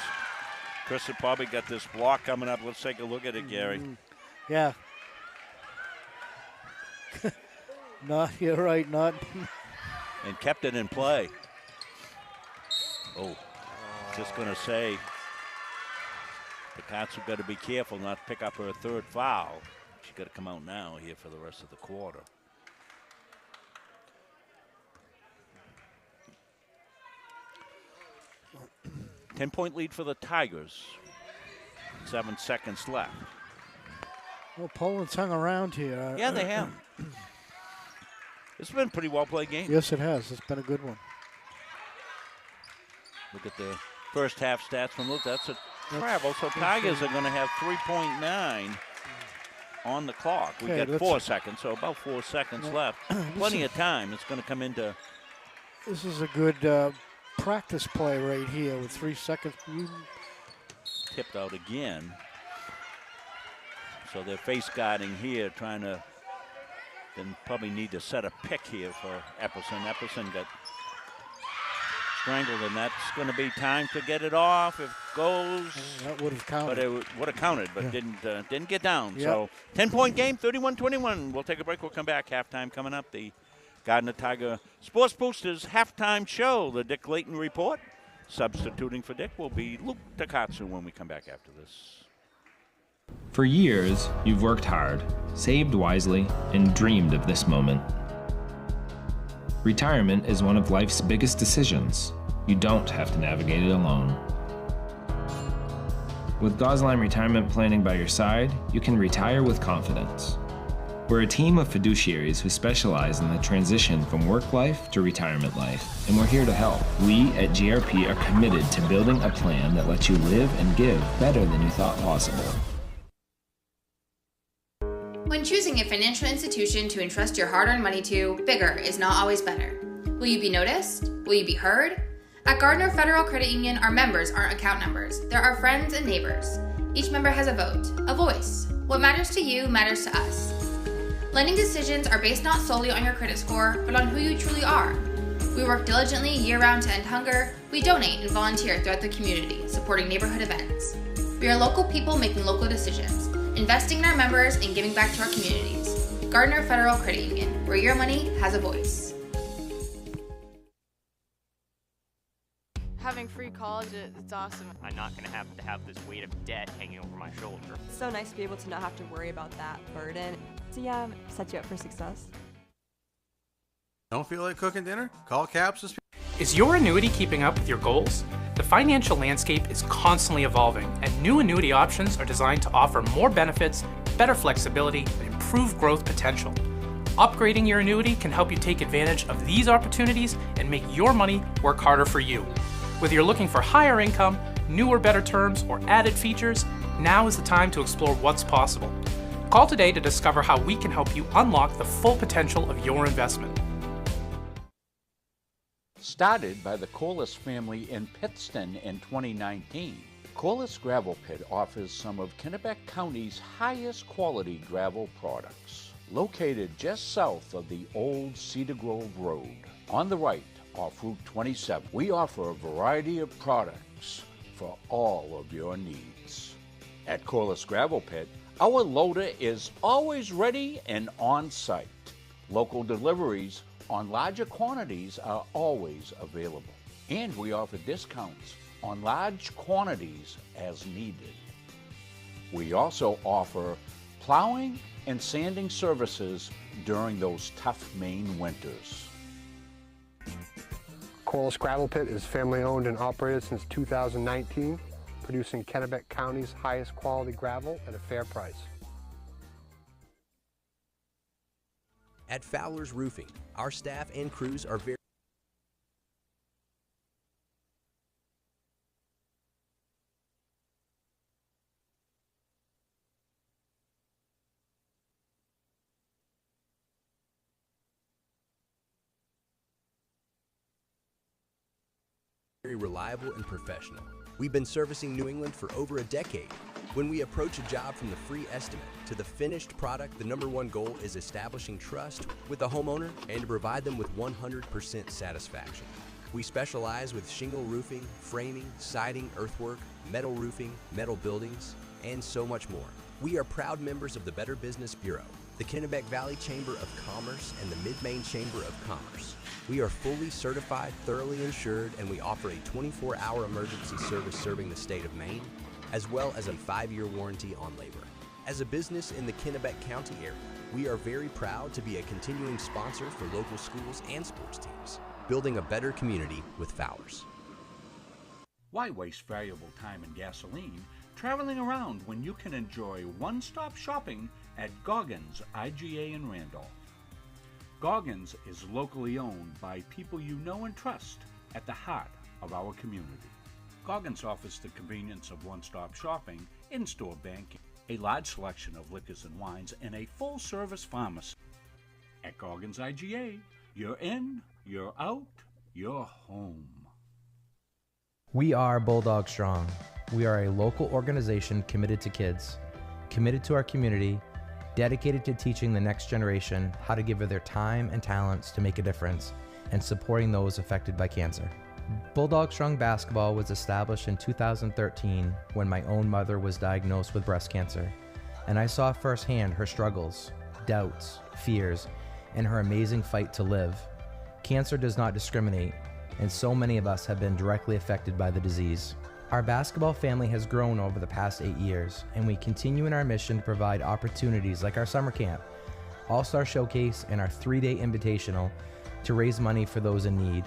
Chris had probably got this block coming up. Let's take a look at it, Gary. Yeah. You're right, not. And kept it in play. Oh, just going to say, the Cats have got to be careful not to pick up her third foul. She's got to come out now here for the rest of the quarter. Ten-point lead for the Tigers. 7 seconds left. Well, Poland's hung around here. Yeah, they have. It's been a pretty well-played game. Yes, it has. It's been a good one. Look at the first half stats from Luke. That's a travel. So Tigers are going to have 3.9 on the clock. We Okay, get 4 seconds, so about 4 seconds left. Plenty of time. It's going to come into. This is a good practice play right here with 3 seconds. Tipped out again. So they're face guarding here, trying to then probably need to set a pick here for Epperson. Epperson got strangled, and that's going to be time to get it off. If it goes, that would have counted. but it would have counted, but didn't get down. Yep. So 10-point game, 31-21. We'll take a break. We'll come back. Halftime coming up. The Gardiner Tiger Sports Boosters halftime show. The Dick Layton Report. Substituting for Dick will be Luke Takatsu when we come back after this. For years, you've worked hard, saved wisely, and dreamed of this moment. Retirement is one of life's biggest decisions. You don't have to navigate it alone. With Gosline Retirement Planning by your side, you can retire with confidence. We're a team of fiduciaries who specialize in the transition from work life to retirement life, and we're here to help. We at GRP are committed to building a plan that lets you live and give better than you thought possible. When choosing a financial institution to entrust your hard-earned money to, bigger is not always better. Will you be noticed? Will you be heard? At Gardiner Federal Credit Union, our members aren't account numbers. They're our friends and neighbors. Each member has a vote, a voice. What matters to you matters to us. Lending decisions are based not solely on your credit score, but on who you truly are. We work diligently year-round to end hunger. We donate and volunteer throughout the community, supporting neighborhood events. We are local people making local decisions, investing in our members and giving back to our communities. Gardiner Federal Credit Union, where your money has a voice. Having free college, it's awesome. I'm not going to have this weight of debt hanging over my shoulder. It's so nice to be able to not have to worry about that burden. So yeah, set you up for success. Don't feel like cooking dinner? Call Caps. Is your annuity keeping up with your goals? The financial landscape is constantly evolving, and new annuity options are designed to offer more benefits, better flexibility, and improved growth potential. Upgrading your annuity can help you take advantage of these opportunities and make your money work harder for you. Whether you're looking for higher income, newer, better terms, or added features, now is the time to explore what's possible. Call today to discover how we can help you unlock the full potential of your investment. Started by the Corliss family in Pittston in 2019, Corliss Gravel Pit offers some of Kennebec County's highest quality gravel products. located just south of the old Cedar Grove Road. On the right, off Route 27, we offer a variety of products for all of your needs. At Corliss Gravel Pit, our loader is always ready and on site. Local deliveries on larger quantities are always available. And we offer discounts on large quantities as needed. We also offer plowing and sanding services during those tough Maine winters. Corliss Gravel Pit is family owned and operated since 2019, producing Kennebec County's highest quality gravel at a fair price. At Fowler's Roofing, our staff and crews are very reliable and professional. We've been servicing New England for over a decade. When we approach a job from the free estimate to the finished product, the #1 goal is establishing trust with the homeowner and to provide them with 100% satisfaction. We specialize with shingle roofing, framing, siding, earthwork, metal roofing, metal buildings, and so much more. We are proud members of the Better Business Bureau, the Kennebec Valley Chamber of Commerce, and the Mid-Maine Chamber of Commerce. We are fully certified, thoroughly insured, and we offer a 24-hour emergency service serving the state of Maine, as well as a 5-year warranty on labor. As a business in the Kennebec County area, we are very proud to be a continuing sponsor for local schools and sports teams, building a better community with Fowler's. Why waste valuable time and gasoline traveling around when you can enjoy one-stop shopping at Goggins IGA in Randolph? Goggins is locally owned by people you know and trust at the heart of our community. Goggins offers the convenience of one-stop shopping, in-store banking, a large selection of liquors and wines, and a full-service pharmacy. At Goggins IGA, you're in, you're out, you're home. We are Bulldog Strong. We are a local organization committed to kids, committed to our community, dedicated to teaching the next generation how to give their time and talents to make a difference, and supporting those affected by cancer. Bulldog Strong Basketball was established in 2013 when my own mother was diagnosed with breast cancer, and I saw firsthand her struggles, doubts, fears, and her amazing fight to live. Cancer does not discriminate, and so many of us have been directly affected by the disease. Our basketball family has grown over the past 8 years, and we continue in our mission to provide opportunities like our summer camp, All-Star Showcase, and our 3-day invitational to raise money for those in need.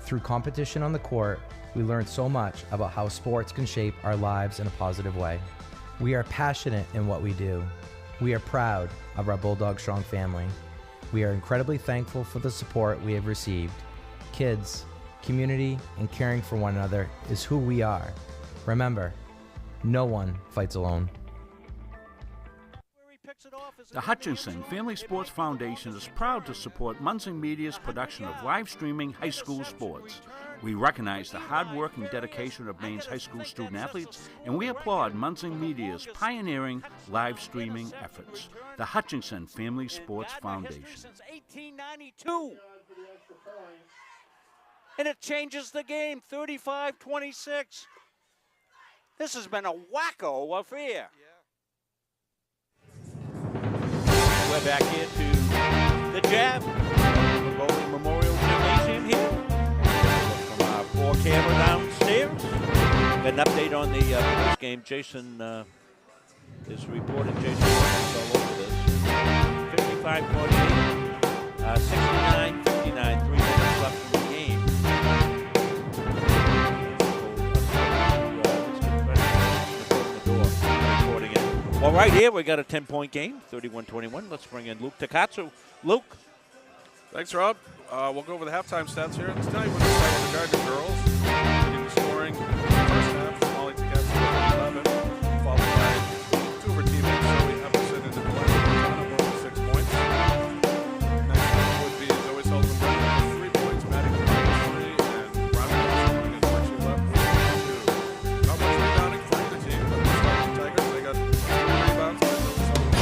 Through competition on the court, we learned so much about how sports can shape our lives in a positive way. We are passionate in what we do. We are proud of our Bulldog Strong family. We are incredibly thankful for the support we have received. Kids, community, and caring for one another is who we are. Remember, no one fights alone. The Hutchinson Family Sports Foundation is proud to support Munson Media's production of live streaming high school sports. We recognize the hard work and dedication of Maine's high school student athletes, and we applaud Munson Media's pioneering live streaming efforts. The Hutchinson Family Sports Foundation. Since 1892. And it changes the game, 35-26. This has been a wacko affair. We're back here to the Jab, Bowling Memorial Gymnasium here. From our poor camera downstairs. Got an update on the first game. Jason is reporting. Jason is all over this. 55-48, 69-59, 3 minutes left in the game. Well, right here, we got a 10-point game, 31-21. Let's bring in Luke Takatsu. Luke. Thanks, Rob. We'll go over the halftime stats here. Tonight, we're going to start with the Gardiner girls. Leading the scoring in the first half, Molly Takatsu with 11, followed by 2 of her teammates, Zoe Epperson and Nicolette with 6 points. Next up would be Zoe Sullivan with 3 points, Maddie with 3, and Ronnie Wilson is where she left with 2. Not much rebounding for either team, but the Tigers, they got 2 rebounds by Zoe Sullivan.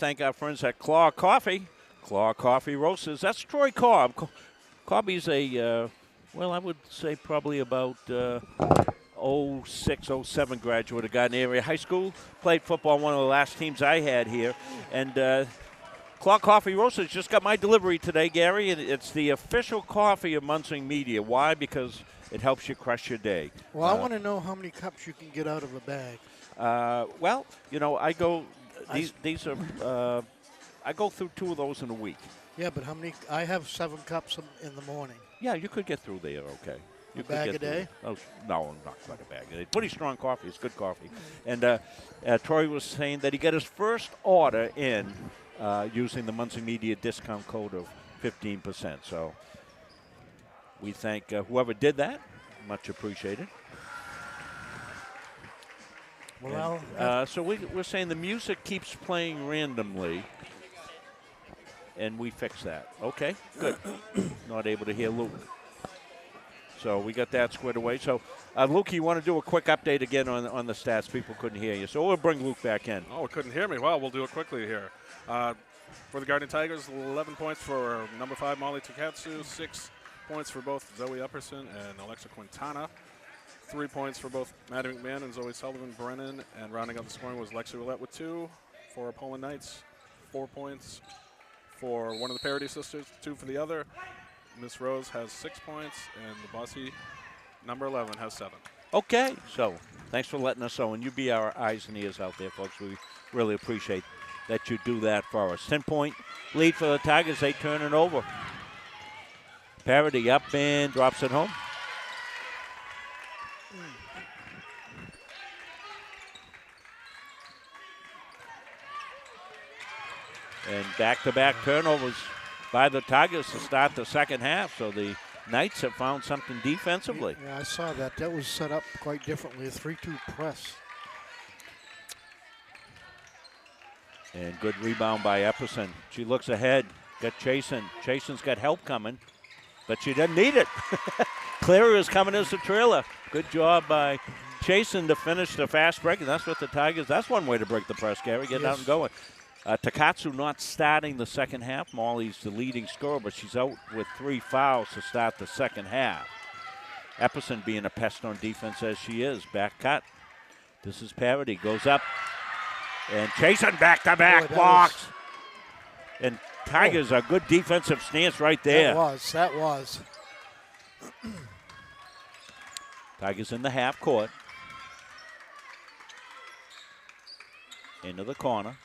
thank our friends at Claw Coffee. Claw Coffee Roasters. That's Troy Cobb. Cobby's a, I would say probably about 06, 07 graduate of Gardiner Area High School. Played football on one of the last teams I had here. And Claw Coffee Roasters just got my delivery today, Gary. And it's the official coffee of Munsing Media. Why? Because it helps you crush your day. Well, I want to know how many cups you can get out of a bag. I go, these are, I go through 2 of those in a week. Yeah, but how many? I have 7 cups in the morning. Yeah, you could get through there, okay. You A bag could a day? Oh, no, not quite a bag a day. Pretty strong coffee. It's good coffee. And Troy was saying that he got his first order in using the Muncie Media discount code of 15%. So we thank whoever did that. Much appreciated. Well, so we're saying the music keeps playing randomly, and we fix that. Okay, good. Not able to hear Luke. So we got that squared away. So, Luke, you want to do a quick update again on the stats? People couldn't hear you. So we'll bring Luke back in. Oh, couldn't hear me. Well, we'll do it quickly here. For the Gardiner Tigers, 11 points for number 5, Molly Takatsu, 6 points for both Zoe Upperson and Alexa Quintana, 3 points for both Maddie McMahon and Zoe Sullivan Brennan, and rounding out the scoring was Lexi Roulette with 2 for Poland Knights, 4 points for one of the Parody sisters, 2 for the other. Miss Rose has 6 points, and the bossy number 11 has 7. Okay, so thanks for letting us know, and you be our eyes and ears out there, folks. We really appreciate that you do that for us. 10-point lead for the Tigers. They turn it over. Parody up and drops it home. And back-to-back turnovers by the Tigers to start the second half. So the Knights have found something defensively. Yeah, I saw that. That was set up quite differently, a 3-2 press. And good rebound by Epperson. She looks ahead, got Chasen. Chasen's got help coming, but she doesn't need it. Clearer is coming as the trailer. Good job by Chasen to finish the fast break, and that's what the Tigers, that's one way to break the press, Gary, get out and going. Takatsu not starting the second half. Molly's the leading scorer, but she's out with 3 fouls to start the second half. Epperson being a pest on defense as she is. Back cut. This is Parody. Goes up. And Chasen back-to-back blocks. And Tigers a good defensive stance right there. That was. Tigers in the half court. Into the corner.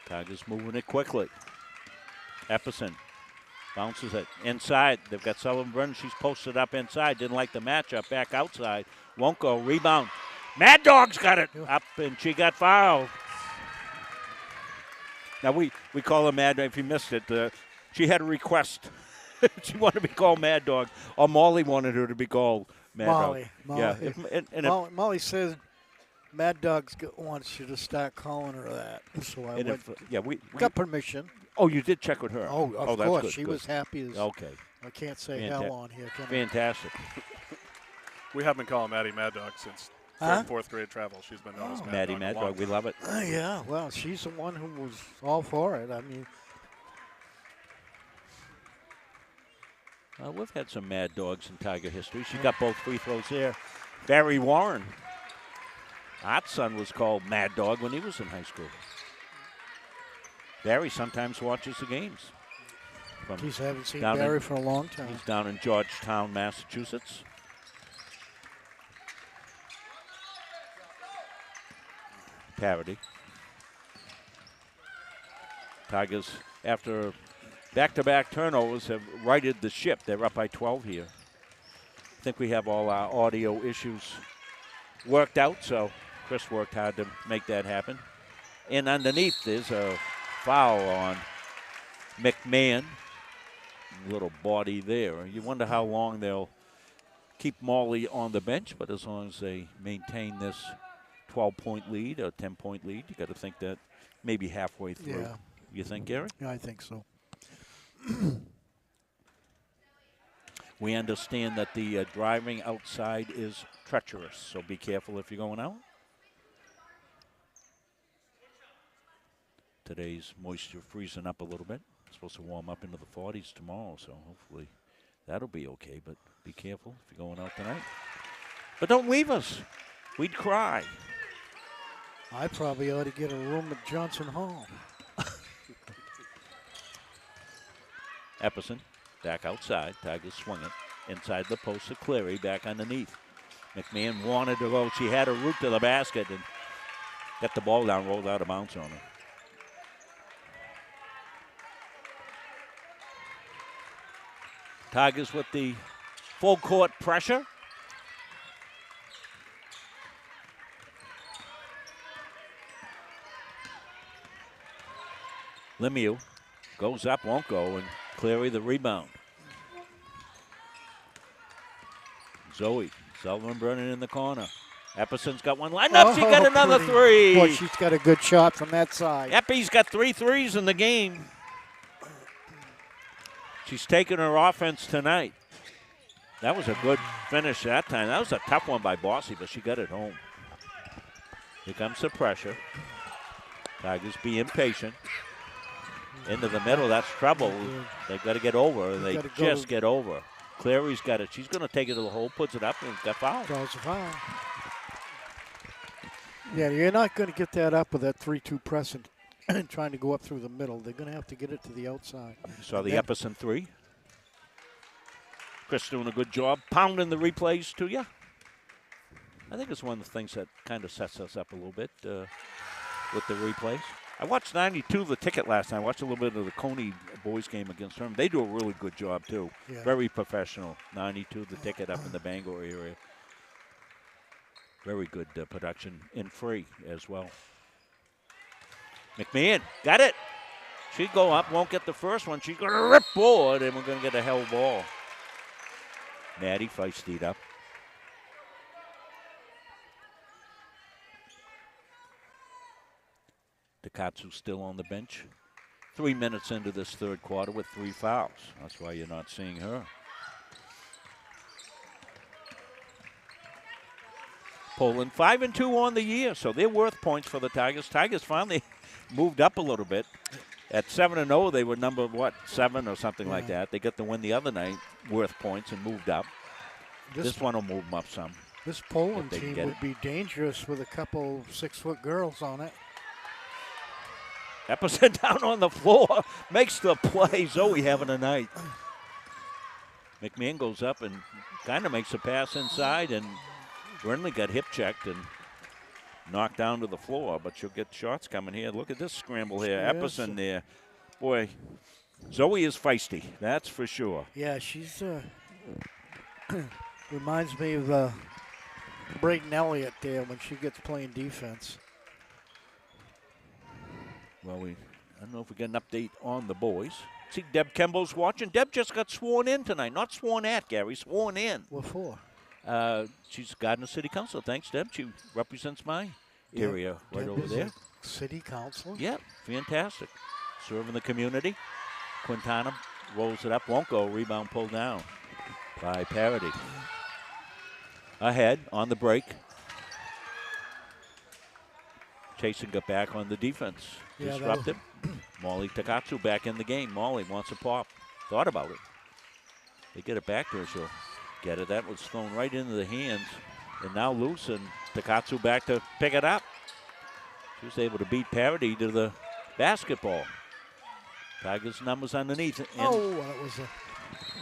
Tigers moving it quickly. Epperson bounces it inside. They've got Sullivan Brennan. She's posted up inside. Didn't like the matchup. Back outside. Won't go. Rebound. Mad Dog's got it up, and she got fouled. Now, we call her Mad Dog. If you missed it, she had a request. She wanted to be called Mad Dog, or Molly wanted her to be called Mad Dog. Yeah. Molly says Mad Dog wants you to start calling her that. So I went. We got permission. Oh, you did check with her. Oh, of that's course. Good, she good. was happy as. Okay. I can't say hell on here, can I? Fantastic. We have been calling Maddie Mad Dog since 3rd and 4th grade travel. She's been known as Maddie Mad Dog. We love it. Yeah, well, she's the one who was all for it. I mean, we've had some Mad Dogs in Tiger history. She got both free throws there. Barry Warren. Art's son was called Mad Dog when he was in high school. Barry sometimes watches the games. Geez, I haven't seen Barry for a long time. He's down in Georgetown, Massachusetts. Parody. Tigers, after back-to-back turnovers, have righted the ship. They're up by 12 here. I think we have all our audio issues worked out, so Chris worked hard to make that happen. And underneath there's a foul on McMahon. Little body there. You wonder how long they'll keep Molly on the bench, but as long as they maintain this 12-point lead or 10-point lead, you got to think that maybe halfway through. Yeah. You think, Gary? Yeah, I think so. We understand that the driving outside is treacherous, so be careful if you're going out. today's moisture freezing up a little bit. It's supposed to warm up into the 40s tomorrow, so hopefully that'll be okay. But be careful if you're going out tonight. But don't leave us. We'd cry. I probably ought to get a room at Johnson Hall. Epperson back outside. Tigers swing it. Inside the post to Cleary, back underneath. McMahon wanted to go. She had a route to the basket and got the ball down, rolled out of bounds on her. Tigers with the full court pressure. Lemieux goes up, won't go, and Cleary the rebound. Zoe, Sullivan Brennan in the corner. Epperson's got one lined up. She got another three. Boy, she's got a good shot from that side. Eppy's got 3 threes in the game. She's taken her offense tonight. That was a good finish that time. That was a tough one by Bossy, but she got it home. Here comes the pressure. Tigers be impatient. Into the middle, that's trouble. They've got to get over. They just get over. Clary's got it. She's going to take it to the hole, puts it up, and got fouled. Draws a foul. Yeah, you're not going to get that up with that 3-2 press and trying to go up through the middle. They're going to have to get it to the outside. Saw the Epperson three. Chris doing a good job pounding the replays to you. I think it's one of the things that kind of sets us up a little bit with the replays. I watched 92 The Ticket last night. I watched a little bit of the Coney boys game against them. They do a really good job, too. Yeah. Very professional. 92 The Ticket up in the Bangor area. Very good production in free as well. McMahon got it. She'd go up, won't get the first one. She's going to rip forward, and we're going to get a hell ball. Maddie feisty up. Takatsu still on the bench. 3 minutes into this third quarter with 3 fouls. That's why you're not seeing her. Poland 5-2 on the year, so they're worth points for the Tigers. Tigers finally moved up a little bit. At 7-0, they were number, 7 or something like that. They got the win the other night, worth points, and moved up. This one will move them up some. This Poland team would be dangerous with a couple 6-foot girls on it. Epperson down on the floor, makes the play. Zoe having a night. McMahon goes up and kind of makes a pass inside, and Burnley got hip checked and knocked down to the floor, but she'll get shots coming here. Look at this scramble here. Epperson there. Boy, Zoe is feisty, that's for sure. Yeah, she's reminds me of Braden Elliott there when she gets playing defense. Well, I don't know if we get an update on the boys. See, Deb Kemble's watching. Deb just got sworn in tonight. Not sworn at, Gary, sworn in. What for? She's Gardiner City Council. Thanks, Deb. She represents my area right over there. City Council? Yep, fantastic. Serving the community. Quintana rolls it up, won't go. Rebound pulled down by Parody. Ahead on the break. Chasen got back on the defense. Disrupted. Molly Takatsu back in the game. Molly wants a pop. Thought about it. They get it back to her. She'll get it. That was thrown right into the hands. And now loose, and Takatsu back to pick it up. She was able to beat Parody to the basketball. Tigers numbers underneath. And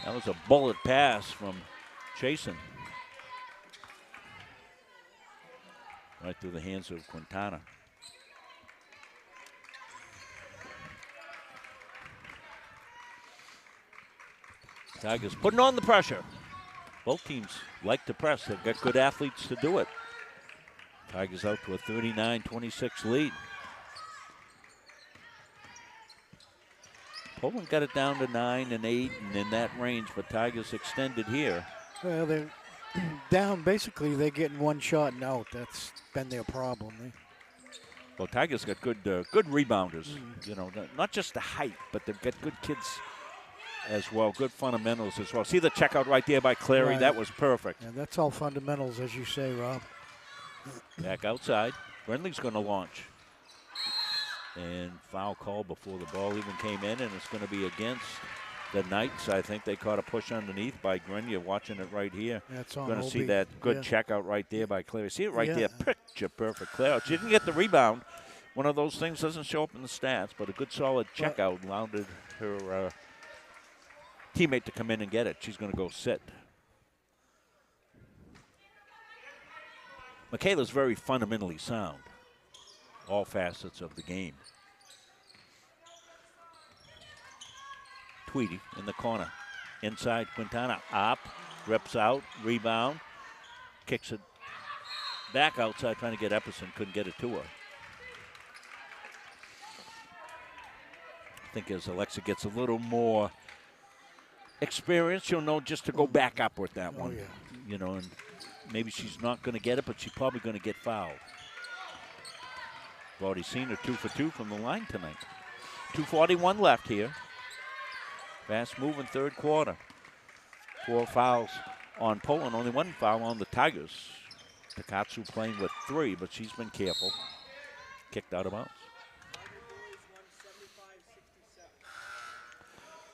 that was a bullet pass from Chasen. Right through the hands of Quintana. Tigers putting on the pressure. Both teams like to press. They've got good athletes to do it. Tigers out to a 39-26 lead. Poland got it down to 9 and 8 and in that range, but Tigers extended here. Well, they're down. Basically, they're getting one shot and out. That's been their problem. Well, Tigers got good rebounders. You know, not just the height, but they've got good kids as well, good fundamentals as well. See the checkout right there by Clary? Right. That was perfect. Yeah, that's all fundamentals, as you say, Rob. Back outside. Brindley's going to launch. And foul call before the ball even came in, and it's going to be against the Knights. I think they caught a push underneath by Grin. You're watching it right here. That's on You're going to see Obi. that good Yeah. check out right there by Claire. See it right Yeah. there, picture perfect Claire. She didn't get the rebound. One of those things doesn't show up in the stats, but a good solid check out allowed her teammate to come in and get it. She's going to go sit. Michaela's very fundamentally sound. All facets of the game. Tweedy in the corner. Inside Quintana. Up. Rips out. Rebound. Kicks it back outside trying to get Epperson. Couldn't get it to her. I think as Alexa gets a little more experience, she'll know just to go back up with that one. yeah. You know, and maybe she's not going to get it, but she's probably going to get fouled. We've already seen her 2 for 2 from the line tonight. 2:41 left here. Fast moving third quarter. 4 fouls on Poland, only 1 foul on the Tigers. Takatsu playing with 3, but she's been careful. Kicked out of bounds.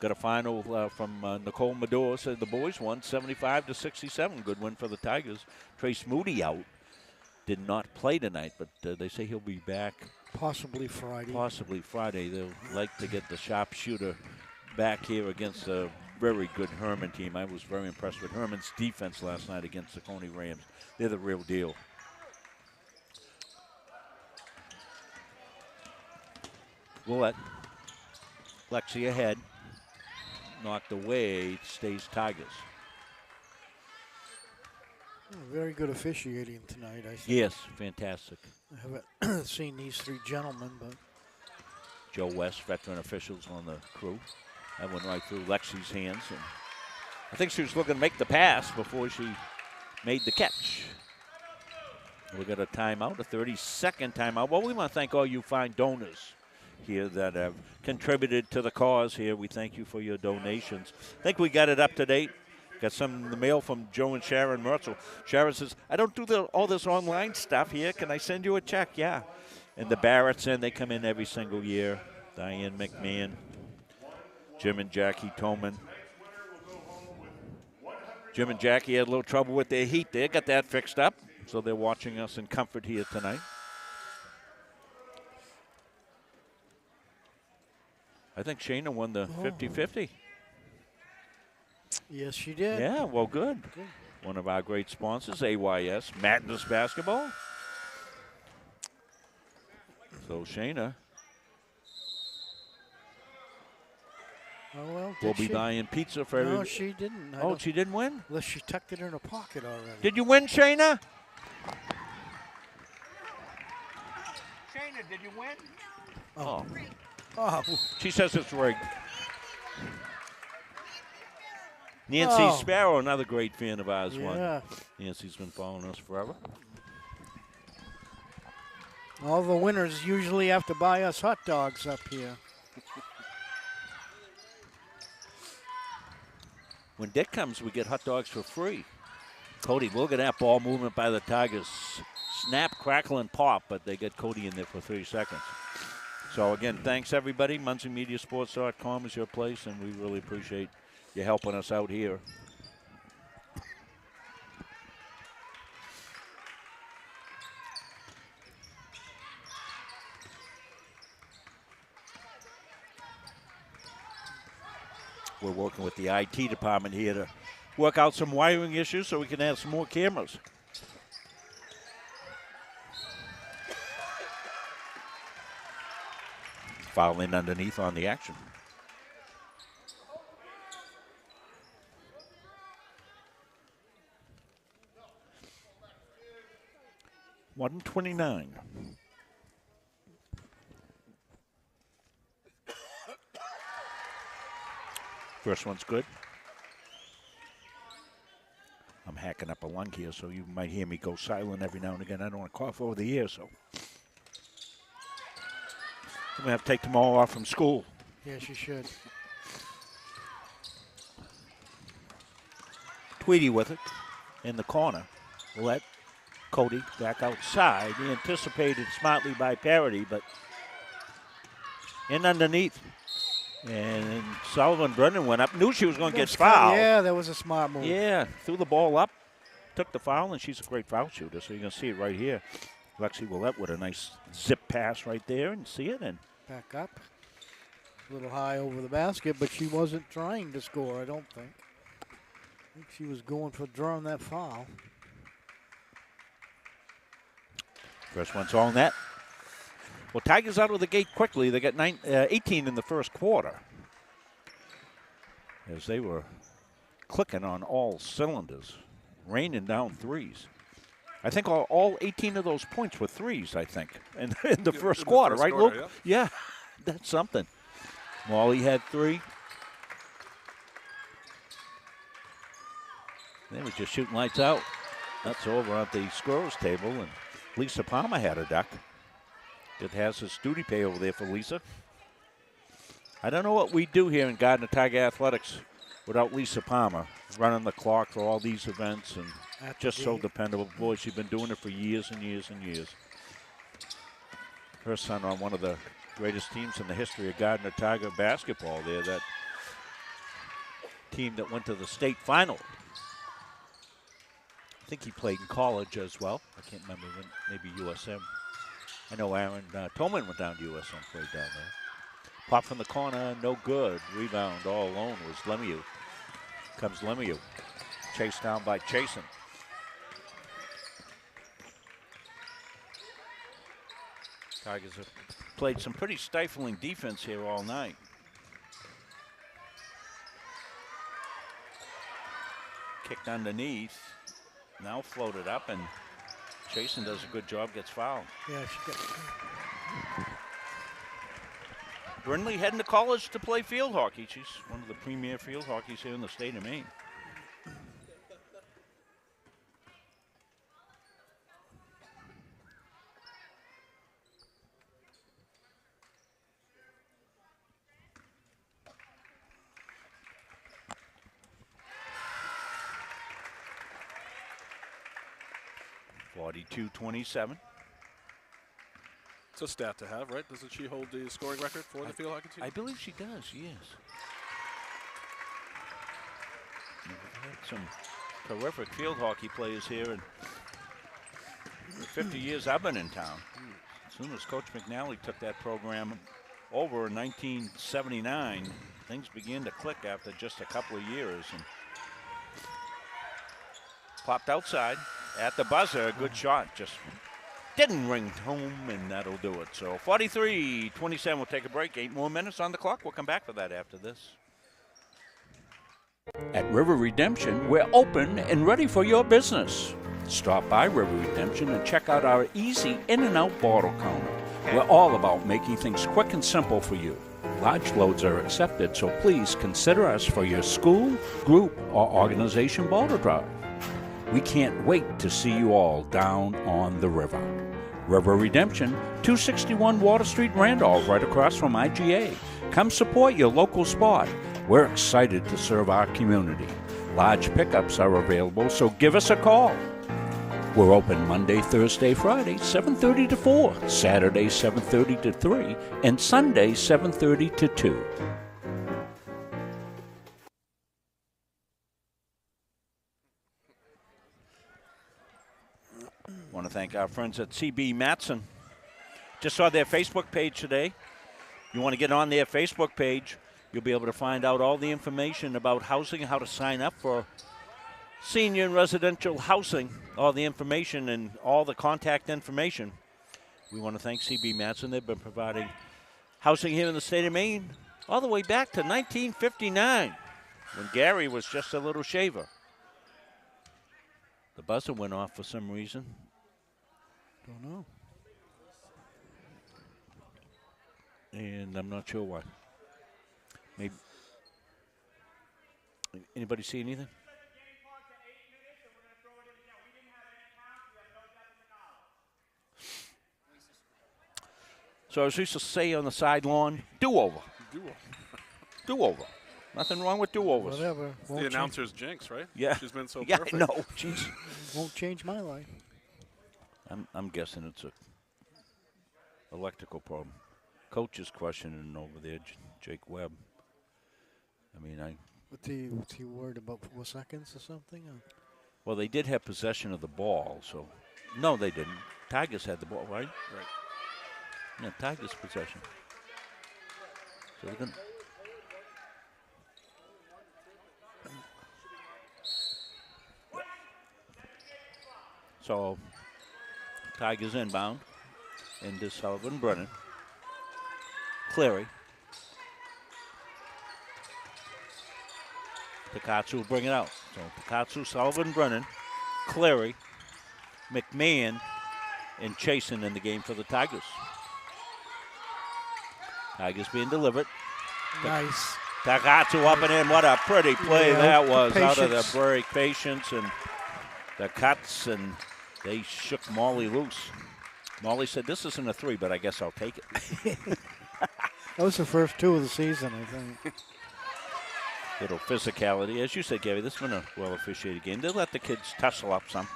Got a final from Nicole Medor. Said the boys won 75-67. Good win for the Tigers. Trace Moody out. Did not play tonight, but they say he'll be back. Possibly Friday. Possibly Friday. They'll like to get the sharpshooter back here against a very good Herman team. I was very impressed with Herman's defense last night against the Coney Rams. They're the real deal. We'll let Lexi ahead. Knocked away, stays Tigers. Very good officiating tonight, I think. Yes, fantastic. I haven't seen these 3 gentlemen, but Joe West, veteran officials on the crew. That went right through Lexi's hands. And I think she was looking to make the pass before she made the catch. We got a timeout, a 30-second timeout. Well, we want to thank all you fine donors here that have contributed to the cause here. We thank you for your donations. I think we got it up to date. Got some in the mail from Joe and Sharon Mertzel. Sharon says, I don't do all this online stuff here. Can I send you a check? Yeah. And the Barretts they come in every single year. Diane McMahon, Jim and Jackie Toman. Jim and Jackie had a little trouble with their heat there. Got that fixed up. So they're watching us in comfort here tonight. I think Shayna won the 50-50. yes, she did. Yeah, well, good. One of our great sponsors, AYS, Madness Basketball. So Shayna will be buying pizza for every. No, she didn't. Oh, she didn't win? Unless she tucked it in her pocket already. Did you win, Shayna? Shayna, did you win? Oh. Oh. She says it's rigged. Nancy Sparrow, another great fan of ours, won. Nancy's been following us forever. All the winners usually have to buy us hot dogs up here. When Dick comes, we get hot dogs for free. Cody, look at that ball movement by the Tigers. Snap, crackle, and pop, but they get Cody in there for 30 seconds. So, again, thanks, everybody. MunsingMediaSports.com is your place, and we really appreciate you helping us out here. We're working with the IT department here to work out some wiring issues so we can have some more cameras. Foul in underneath on the action. $129. First one's good. I'm hacking up a lung here, so you might hear me go silent every now and again. I don't want to cough over the ear, so. I'm going to have to take tomorrow off from school. Yes, you should. Tweedy with it in the corner. Let Cody back outside. He anticipated smartly by Parity, but in underneath. And Sullivan Brennan went up. Knew she was going to get fouled. Yeah, that was a smart move. Yeah, threw the ball up, took the foul, and she's a great foul shooter. So you're going to see it right here. Lexi Willett with a nice zip pass right there, and see it. And back up. A little high over the basket, but she wasn't trying to score, I don't think. I think she was going for drawing that foul. First one's all net. Well, Tigers out of the gate quickly. They got 18 in the first quarter as they were clicking on all cylinders, raining down threes. I think all 18 of those points were threes, I think, in the first quarter, right, Luke? Yeah, that's something. Molly had 3. They were just shooting lights out. That's over at the scorer's table, and Lisa Palmer had a duck. It has his duty pay over there for Lisa. I don't know what we do here in Gardiner Tiger Athletics without Lisa Palmer running the clock for all these events and just so dependable. Boy, she's been doing it for years and years and years. Her son on one of the greatest teams in the history of Gardiner Tiger basketball there, that team that went to the state final. I think he played in college as well. I can't remember when, maybe USM. I know Aaron Tolman went down to USM, played down there. Pop from the corner, no good. Rebound all alone was Lemieux. Comes Lemieux. Chased down by Chasen. Tigers have played some pretty stifling defense here all night. Kicked underneath. Now floated up, and Chasen does a good job, gets fouled. Yeah, she got. Brindley heading to college to play field hockey. She's one of the premier field hockeys here in the state of Maine. .27. It's a stat to have, right? Doesn't she hold the scoring record for the field hockey team? I believe she does, yes. We've had some terrific field hockey players here, and the 50 years I've been in town. As soon as Coach McNally took that program over in 1979, things began to click after just a couple of years. And popped outside at the buzzer, a good shot, just didn't ring home, and that'll do it. So 43-27, we'll take a break. 8 more minutes on the clock. We'll come back for that after this. At River Redemption, we're open and ready for your business. Stop by River Redemption and check out our easy in and out bottle counter. We're all about making things quick and simple for you. Large loads are accepted, so please consider us for your school, group, or organization bottle drive. We can't wait to see you all down on the river. River Redemption, 261 Water Street, Randolph, right across from IGA. Come support your local spot. We're excited to serve our community. Large pickups are available, so give us a call. We're open Monday, Thursday, Friday, 7:30 to 4, Saturday, 7:30 to 3, and Sunday, 7:30 to 2. Want to thank our friends at CB Matson. Just saw their Facebook page today. You want to get on their Facebook page, you'll be able to find out all the information about housing, how to sign up for senior and residential housing, all the information and all the contact information. We want to thank CB Matson. They've been providing housing here in the state of Maine all the way back to 1959 when Gary was just a little shaver. The buzzer went off for some reason. Don't know. And I'm not sure why. Maybe. Anybody see anything? So as we used to say on the side lawn, do-over. Do-over. Nothing wrong with do-overs. Whatever. It's the announcer's jinx, right? Yeah. She's been so yeah, perfect. no, jeez. Won't change my life. I'm guessing it's a electrical problem. Coach is questioning over there, Jake Webb. I mean, What's he worried about? 4 seconds or something? Or? Well, they did have possession of the ball, so no, they didn't. Tigers had the ball, right? Right. Yeah, Tigers possession. So they're gonna. So Tigers inbound into Sullivan Brennan. Cleary. Takatsu will bring it out. So Takatsu, Sullivan Brennan, Cleary, McMahon, and Chasen in the game for the Tigers. Tigers being delivered. Nice. Takatsu up and in. What a pretty play that was. Patience. Out of the break. Patience and the cuts, and they shook Molly loose. Molly said, this isn't a 3, but I guess I'll take it. That was the first 2 of the season, I think. Little physicality. As you said, Gary, this has been a well-officiated game. They'll let the kids tussle up some.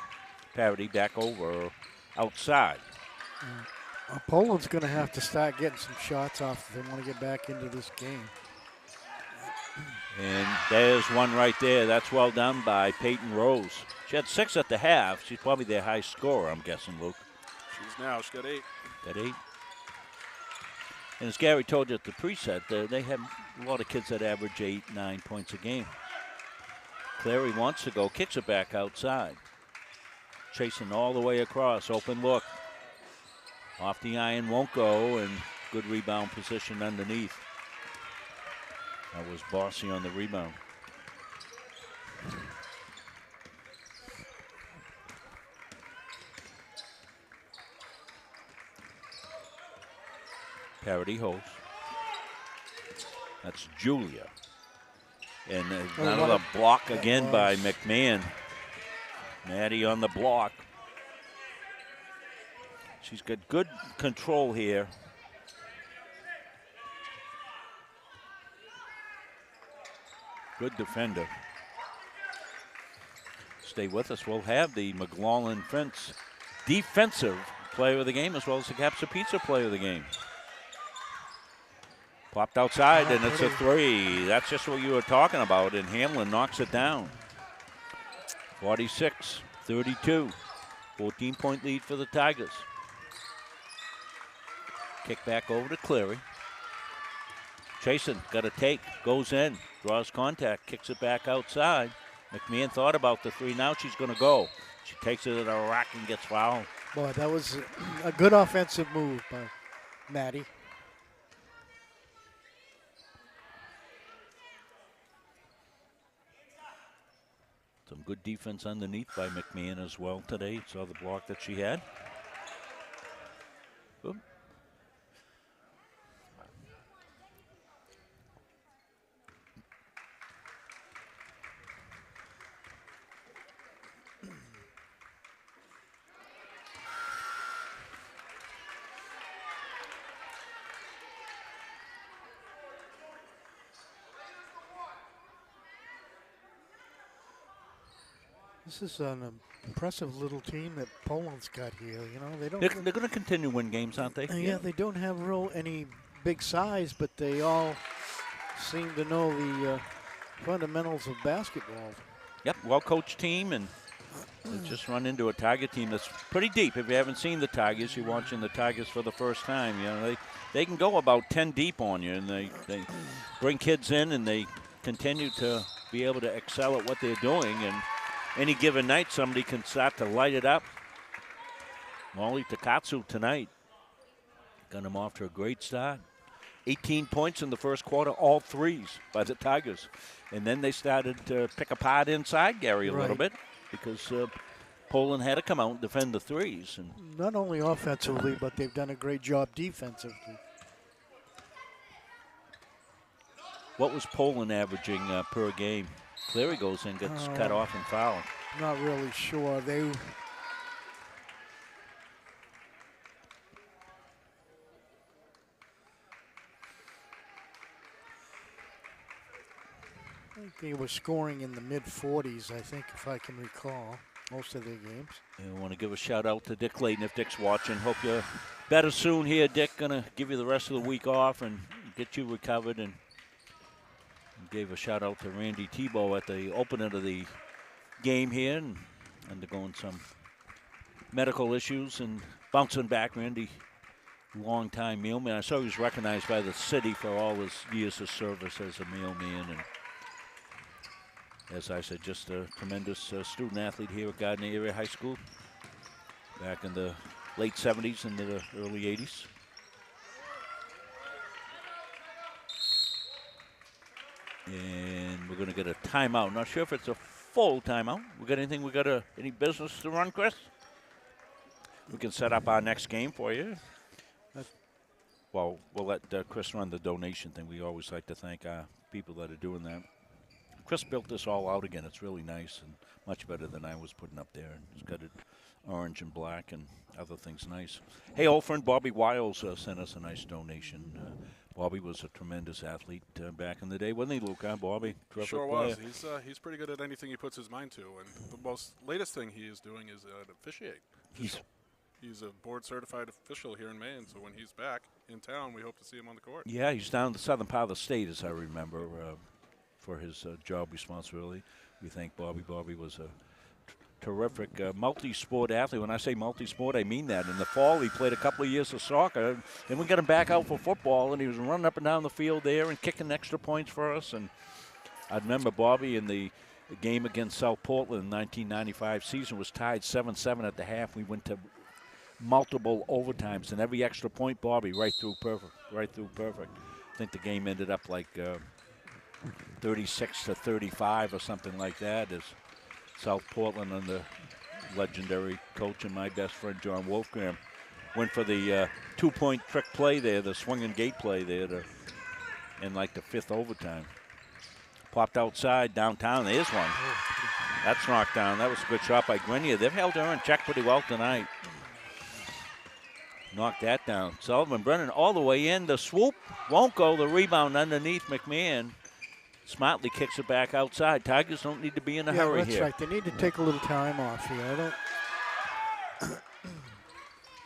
Parity back over outside. Poland's going to have to start getting some shots off if they want to get back into this game. And there's one right there. That's well done by Peyton Rose. She had 6 at the half. She's probably their high scorer, I'm guessing, Luke. She's got 8. Got 8. And as Gary told you at the preset, they have a lot of kids that average 8, 9 points a game. Clary wants to go, kicks it back outside. Chasing all the way across, open look. Off the iron, won't go, and good rebound position underneath. That was Bossy on the rebound. Parity holds. That's Julia. And another block again by McMahon. Maddie on the block. She's got good control here. Good defender. Stay with us. We'll have the McLaughlin Fence defensive player of the game as well as the Capsa Pizza player of the game. Popped outside, and it's a 3. That's just what you were talking about, and Hamlin knocks it down. 46-32. 14-point lead for the Tigers. Kick back over to Cleary. Chasen got a take, goes in, draws contact, kicks it back outside. McMahon thought about the 3. Now she's going to go. She takes it at a rack and gets fouled. Boy, that was a good offensive move by Maddie. Some good defense underneath by McMahon as well today. Saw the block that she had. Boom. This is an impressive little team that Poland's got here. You know, they don't. They're going to continue to win games, aren't they? Yeah, they don't have any big size, but they all seem to know the fundamentals of basketball. Yep, well-coached team, and they just run into a Tiger team that's pretty deep. If you haven't seen the Tigers, you're watching the Tigers for the first time. You know, they can go about 10 deep on you, and they bring kids in, and they continue to be able to excel at what they're doing. And any given night, somebody can start to light it up. Molly Takatsu tonight got him off to a great start. 18 points in the first quarter, all 3s by the Tigers. And then they started to pick apart inside Gary a little bit because Poland had to come out and defend the 3s. And not only offensively, but they've done a great job defensively. What was Poland averaging per game? Cleary goes in, gets cut off and fouled. Not really sure. I think they were scoring in the mid-40s, I think, if I can recall, most of their games. I want to give a shout out to Dick Layton if Dick's watching. Hope you better soon here. Dick gonna give you the rest of the week off and get you recovered. And gave a shout out to Randy Tebow at the opening of the game here, and undergoing some medical issues and bouncing back. Randy, long-time mailman. I saw he was recognized by the city for all his years of service as a mailman, and as I said, just a tremendous student athlete here at Gardiner Area High School back in the late 70s and the early 80s. And we're going to get a timeout. Not sure if it's a full timeout. We got anything? We got any business to run, Chris? We can set up our next game for you. Well, we'll let Chris run the donation thing. We always like to thank our people that are doing that. Chris built this all out again. It's really nice and much better than I was putting up there. It's got it orange and black and other things nice. Hey, old friend Bobby Wiles sent us a nice donation. Bobby was a tremendous athlete back in the day, wasn't he, Luke? Bobby, terrific Sure player. was. He's pretty good at anything he puts his mind to, and the most latest thing he is doing is officiate. He's a board-certified official here in Maine, so when he's back in town, we hope to see him on the court. Yeah, he's down in the southern part of the state, as I remember, for his job responsibility. We thank Bobby. Bobby was a terrific multi-sport athlete. When I say multi-sport, I mean that. In the fall, he played a couple of years of soccer. Then we got him back out for football, and he was running up and down the field there and kicking extra points for us. And I remember Bobby in the game against South Portland in the 1995 season was tied 7-7 at the half. We went to multiple overtimes, and every extra point, Bobby, right through perfect. I think the game ended up like 36-35 or something like that as South Portland under legendary coach and my best friend John Wolfgram went for the 2-point trick play there, the swinging gate play there in like the fifth overtime. Popped outside downtown. There's one. That's knocked down. That was a good shot by Grenier. They've held her in check pretty well tonight. Knocked that down. Sullivan Brennan all the way in. The swoop won't go. The rebound underneath McMahon. Smartly kicks it back outside. Tigers don't need to be in a hurry here. That's right. They need to take a little time off here.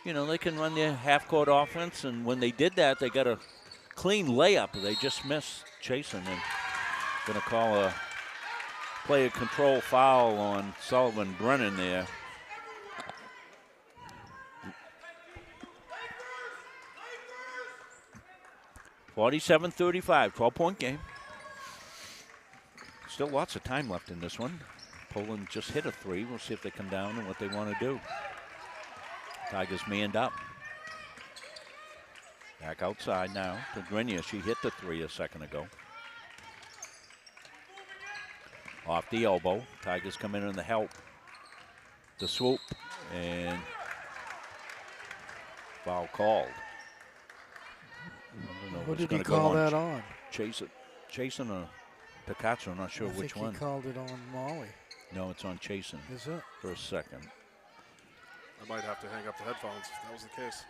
You know, they can run their half-court offense, and when they did that, they got a clean layup. They just missed chasing, and going to call a player control foul on Sullivan Brennan there. (47-35), 12-point game. Still lots of time left in this one. Poland just hit a three. We'll see if they come down and what they want to do. Tigers manned up. Back outside now to Grenier. She hit the three a second ago. Off the elbow. Tigers come in the help. The swoop and foul called. What did he call that on? Chasing or Picasso, I'm not sure which one. I think he called it on Molly. No, it's on Chasen. Is it? For a second. I might have to hang up the headphones if that was the case.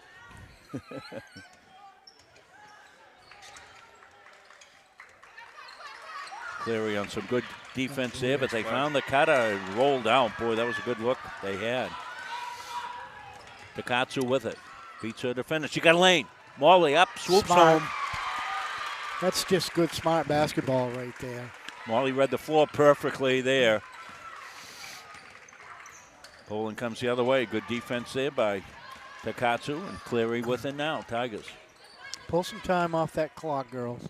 Cleary on some good defense there, but they found the cutter and rolled out. Boy, that was a good look they had. Takatsu with it. Beats her defender. She got a lane. Morley up, swoops home. That's just good, smart basketball right there. Morley read the floor perfectly there. Poland comes the other way. Good defense there by Takatsu, and Cleary with it now. Tigers. Pull some time off that clock, girls.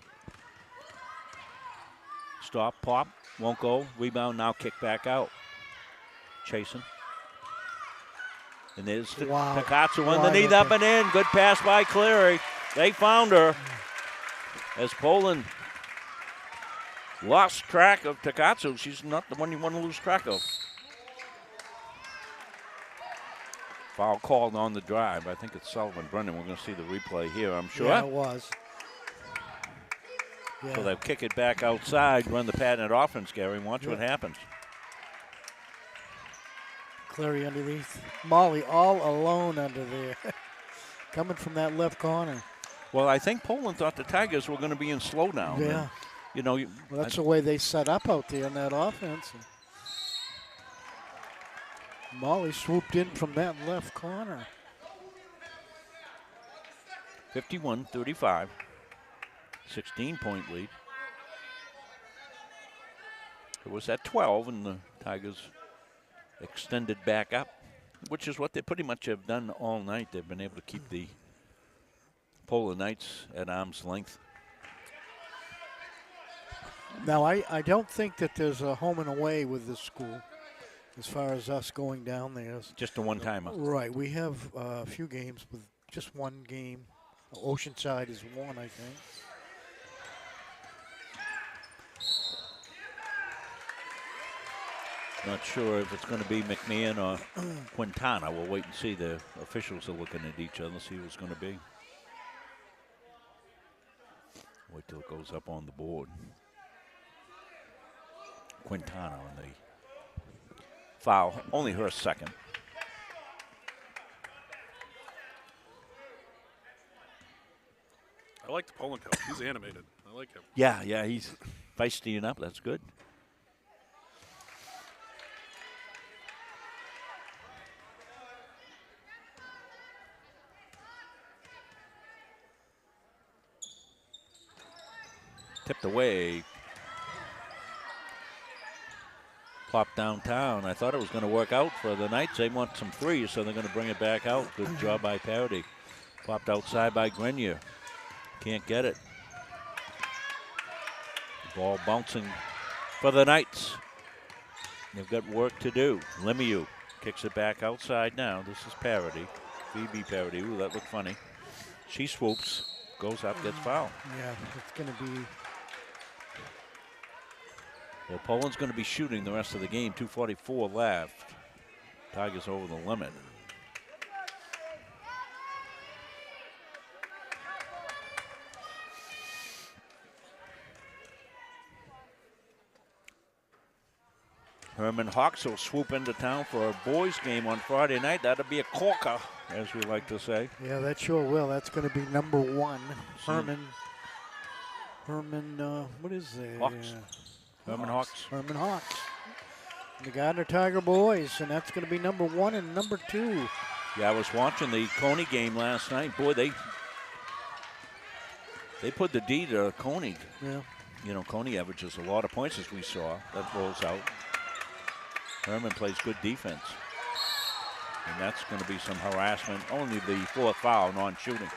Stop, pop, won't go. Rebound, now kick back out. Chasing. And there's Takatsu underneath, up and in. Good pass by Cleary. They found her as Poland lost track of Takatsu. She's not the one you want to lose track of. Foul called on the drive. I think it's Sullivan Brennan. We're going to see the replay here, I'm sure. Yeah, it was. Yeah. So they'll kick it back outside, run the patented offense, Gary, and watch what happens. Cleary underneath. Molly all alone under there. Coming from that left corner. Well, I think Poland thought the Tigers were going to be in slowdown. Yeah. And, you know, well, that's the way they set up out there in that offense. Molly swooped in from that left corner. 51-35. 16-point lead. It was at 12, and the Tigers extended back up, which is what they pretty much have done all night. They've been able to keep the Polar Knights at arm's length. Now, I don't think that there's a home and away with this school as far as us going down there. Just a one-timer. Right. We have a few games with just one game. Oceanside is one, I think. Not sure if it's going to be McMahon or Quintana. We'll wait and see. The officials are looking at each other, see who it's going to be. Wait till it goes up on the board. Quintana on the foul. Only her second. I like the Poland coach. He's animated. I like him. Yeah, he's feisty enough. That's good. Tipped away. Popped downtown. I thought it was going to work out for the Knights. They want some threes, so they're going to bring it back out. Good job by Parody. Popped outside by Grenier. Can't get it. Ball bouncing for the Knights. They've got work to do. Lemieux kicks it back outside now. This is Parody. Phoebe Parody. Ooh, that looked funny. She swoops, goes up, gets fouled. Yeah, it's going to be. Well, Poland's going to be shooting the rest of the game. 2:44 left. Tigers over the limit. Herman Hawks will swoop into town for a boys game on Friday night. That'll be a corker, as we like to say. Yeah, that sure will. That's going to be number one. Herman, what is that? Hawks. Herman Hawks. Herman Hawks. The Gardiner Tiger boys, and that's going to be number one and number two. Yeah, I was watching the Coney game last night. Boy, they put the D to Coney. Yeah. You know, Coney averages a lot of points, as we saw. That rolls out. Herman plays good defense. And that's going to be some harassment. Only the fourth foul, non-shooting.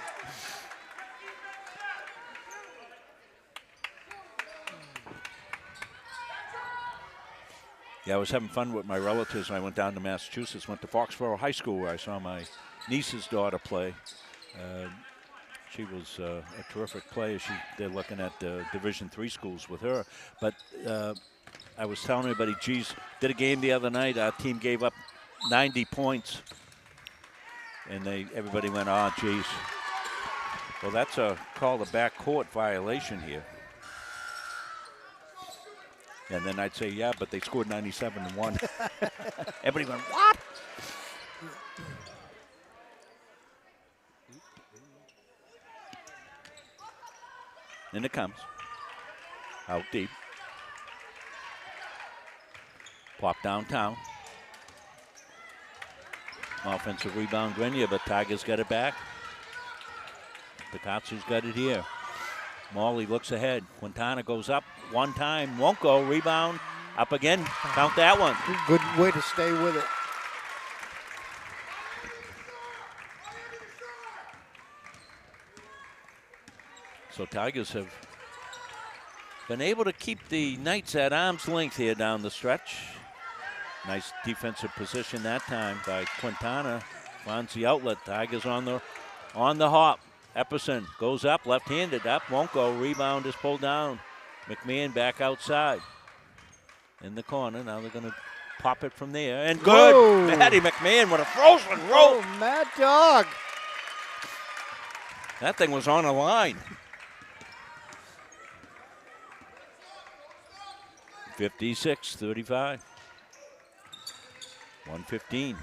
Yeah, I was having fun with my relatives. I went down to Massachusetts, went to Foxborough High School, where I saw my niece's daughter play. She was a terrific player. They're looking at Division III schools with her. But I was telling everybody, geez, did a game the other night. Our team gave up 90 points. And everybody went, oh, geez. Well, that's called a backcourt violation here. And then I'd say, yeah, but they scored 97 and won. Everybody went, what? And it comes. Out deep. Pop downtown. Offensive rebound, Grenier, but Tigers got it back. Takatsu's got it here. Morley looks ahead. Quintana goes up one time, won't go. Rebound, up again. Count that one. Good way to stay with it. So Tigers have been able to keep the Knights at arm's length here down the stretch. Nice defensive position that time by Quintana. Finds the outlet. Tigers on the hop. Epperson goes up, left-handed up, won't go. Rebound is pulled down. McMahon back outside. In the corner. Now they're going to pop it from there. And good. Whoa. Maddie McMahon with a frozen rope. Oh, Mad Dog. That thing was on a line. 56-35. 1:15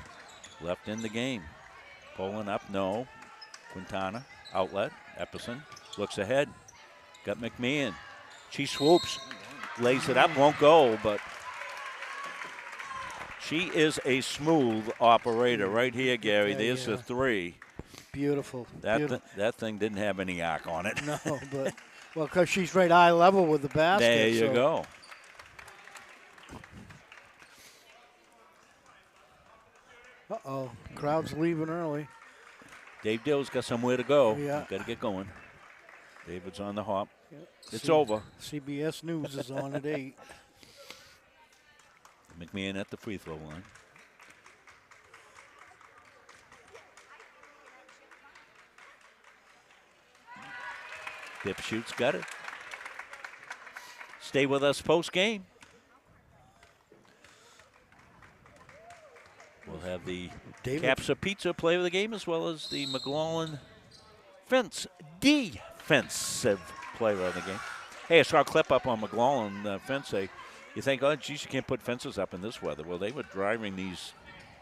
left in the game. Poland up, no. Quintana, outlet. Epperson looks ahead. Got McMahon. She swoops, lays it up, won't go, but she is a smooth operator right here, Gary. There's the three. Beautiful. That thing didn't have any arc on it. No, but, well, because she's right eye level with the basket. There you so. go. Uh-oh. Crowd's leaving early. Dave Dill's got somewhere to go. Yeah. Got to get going. David's on the hop. Yep. It's over. CBS News is on at 8. McMahon at the free throw line. Dip shoots, got it. Stay with us post game. We'll have the Capsa Pizza play of the game as well as the McLaughlin defensive player of the game. Hey, I saw a clip up on McLaughlin fence. You think, oh, geez, you can't put fences up in this weather. Well, they were driving these.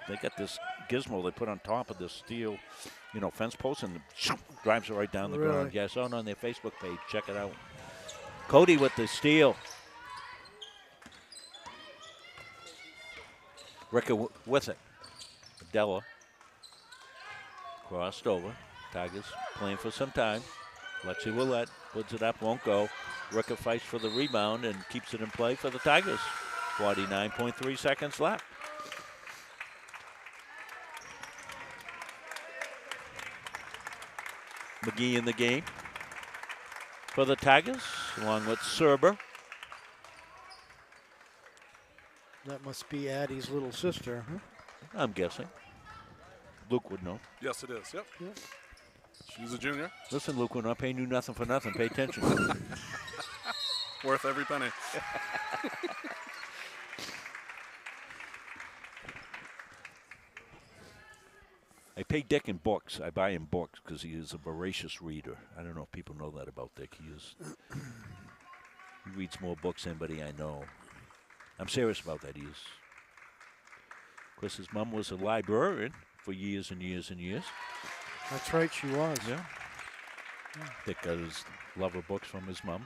They got this gizmo they put on top of this steel, fence post, and drives it right down the ground. Yeah, I saw it on their Facebook page. Check it out. Cody with the steal. Ricker with it. Della crossed over. Tigers playing for some time. Lexi Willett puts it up, won't go. Ricker fights for the rebound and keeps it in play for the Tigers. 49.3 seconds left. McGee in the game for the Tigers, along with Serber. That must be Addie's little sister, huh? I'm guessing. Luke would know. Yes, it is. Yep. She's a junior. Listen, Luke, we're not paying you nothing for nothing. Pay attention. Worth every penny. I pay Dick in books. I buy him books because he is a voracious reader. I don't know if people know that about Dick. He reads more books than anybody I know. I'm serious about that. He is. Of course, his mom was a librarian for years and years and years. That's right, she was. Yeah. Dick got his love of books from his mom.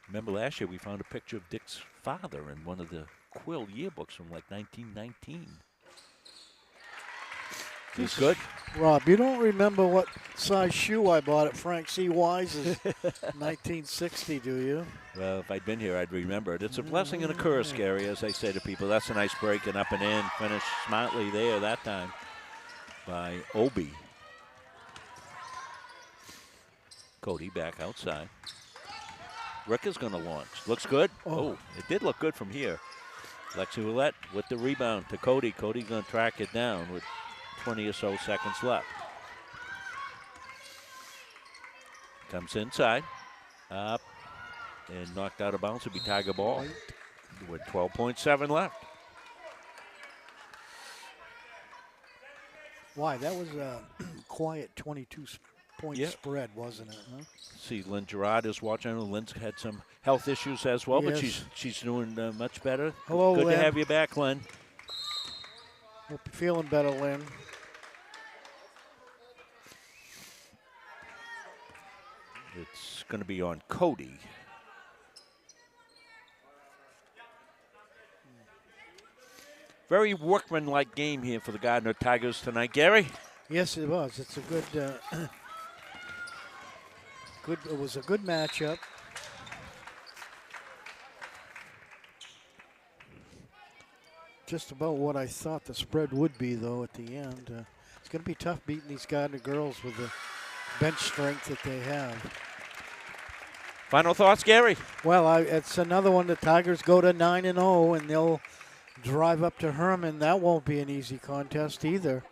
Remember last year we found a picture of Dick's father in one of the Quill yearbooks from like 1919. He's good. Rob, you don't remember what size shoe I bought at Frank C. Wise's 1960, do you? Well, if I'd been here, I'd remember it. It's a blessing and a curse, Gary, as I say to people. That's a nice break and up and in. Finished smartly there that time by Obi. Cody back outside. Rick is going to launch. Looks good. Oh, it did look good from here. Lexi Willett with the rebound to Cody. Cody's going to track it down with 20 or so seconds left. Comes inside. Up. And knocked out of bounds. It'll be Tiger ball. With 12.7 left. Why, that was a quiet 22-point spread, wasn't it? Huh? See, Lynn Gerard is watching. Lynn's had some health issues as well, but she's doing much better. Hello, Good Lynn. to have you back, Lynn. Hope you're feeling better, Lynn. It's going to be on Cody. Very workmanlike game here for the Gardiner Tigers tonight, Gary. Yes, it was. It's a good, It was a good matchup. Just about what I thought the spread would be, though, at the end. It's going to be tough beating these Gardner girls with the bench strength that they have. Final thoughts, Gary? Well, it's another one. The Tigers go to 9-0, and they'll drive up to Herman. That won't be an easy contest either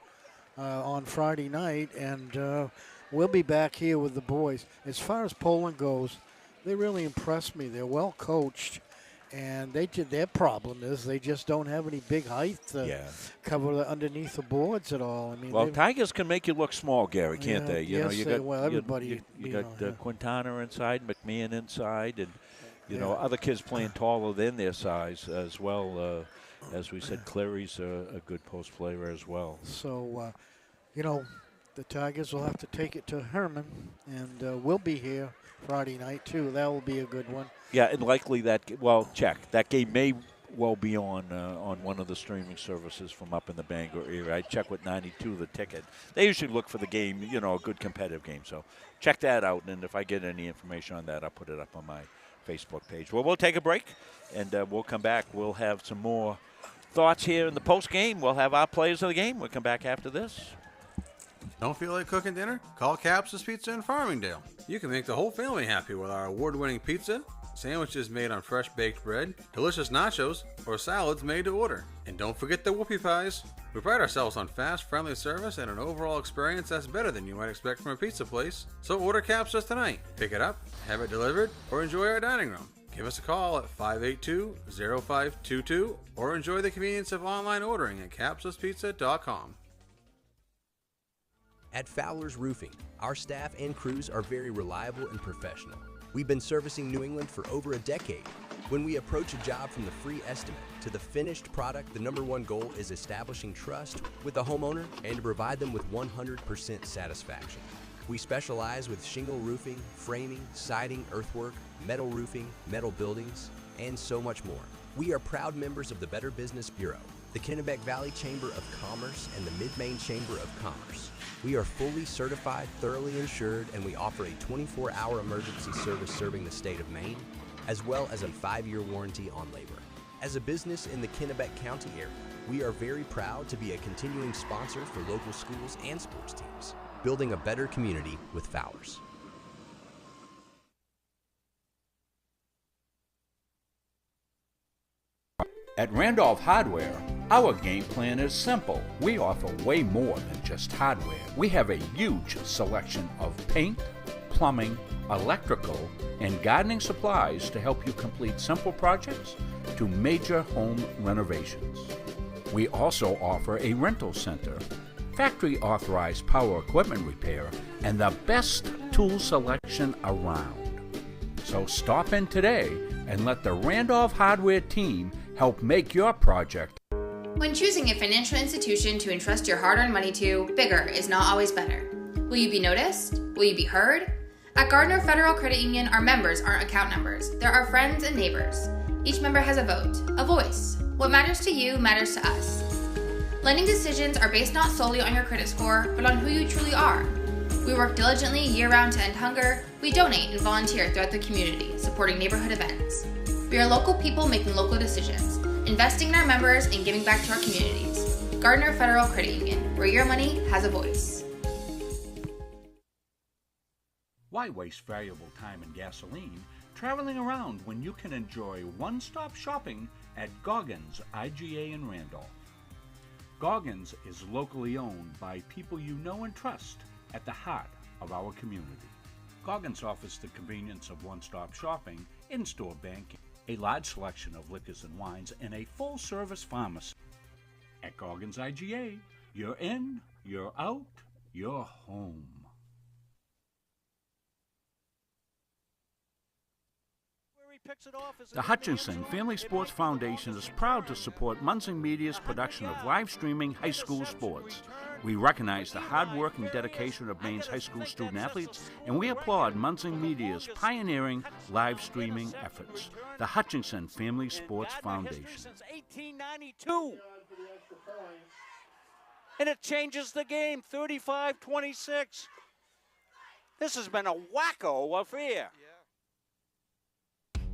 on Friday night, and we'll be back here with the boys. As far as Poland goes, they really impressed me. They're well coached, and their problem is they just don't have any big height to cover underneath the boards at all. I mean, well, Tigers can make you look small, Gary, can't they? You yes, know, everybody. You got Quintana inside, McMahon inside, and other kids playing taller than their size as well. As we said, Clary's a good post player as well. So, the Tigers will have to take it to Herman, and we'll be here Friday night, too. That will be a good one. Yeah, and likely that game may well beyond on one of the streaming services from up in the Bangor area. I check with 92 the ticket. They usually look for the game, you know, a good competitive game. So check that out, and if I get any information on that, I'll put it up on my Facebook page. Well, we'll take a break, and we'll come back. We'll have some more thoughts here in the post game. We'll have our players of the game. We'll come back after this. Don't feel like cooking dinner? Call Capsa's Pizza in Farmingdale. You can make the whole family happy with our award-winning pizza, sandwiches made on fresh baked bread, delicious nachos, or salads made to order. And don't forget the whoopie pies. We pride ourselves on fast, friendly service and an overall experience that's better than you might expect from a pizza place. So order Capsa's tonight. Pick it up, have it delivered, or enjoy our dining room. Give us a call at 582-0522 or enjoy the convenience of online ordering at capsaspizza.com. At Fowler's Roofing, our staff and crews are very reliable and professional. We've been servicing New England for over a decade. When we approach a job from the free estimate to the finished product, the #1 goal is establishing trust with the homeowner and to provide them with 100% satisfaction. We specialize with shingle roofing, framing, siding, earthwork, metal roofing, metal buildings, and so much more. We are proud members of the Better Business Bureau, the Kennebec Valley Chamber of Commerce, and the Mid-Maine Chamber of Commerce. We are fully certified, thoroughly insured, and we offer a 24-hour emergency service serving the state of Maine, as well as a 5-year warranty on labor. As a business in the Kennebec County area, we are very proud to be a continuing sponsor for local schools and sports teams, building a better community with Fowler's. At Randolph Hardware, our game plan is simple. We offer way more than just hardware. We have a huge selection of paint, plumbing, electrical, and gardening supplies to help you complete simple projects to major home renovations. We also offer a rental center, factory authorized power equipment repair, and the best tool selection around. So stop in today and let the Randolph Hardware team help make your project. When choosing a financial institution to entrust your hard-earned money to, bigger is not always better. Will you be noticed? Will you be heard? At Gardiner Federal Credit Union, our members aren't account numbers. They're our friends and neighbors. Each member has a vote, a voice. What matters to you matters to us. Lending decisions are based not solely on your credit score, but on who you truly are. We work diligently year-round to end hunger. We donate and volunteer throughout the community, supporting neighborhood events. We are local people making local decisions, investing in our members and giving back to our communities. Gardiner Federal Credit Union, where your money has a voice. Why waste valuable time and gasoline traveling around when you can enjoy one-stop shopping at Goggins IGA in Randolph? Goggins is locally owned by people you know and trust at the heart of our community. Goggins offers the convenience of one-stop shopping, in-store banking, a large selection of liquors and wines, and a full-service pharmacy. At Goggins IGA, you're in, you're out, you're home. The Hutchinson Family Sports Foundation is proud to support Munson Media's production of live streaming high school sports. We recognize the hard work and dedication of Maine's high school student athletes, and we applaud Munson Media's pioneering live streaming efforts. The Hutchinson Family Sports Foundation. Since 1892. And it changes the game, 35-26. This has been a wacko affair.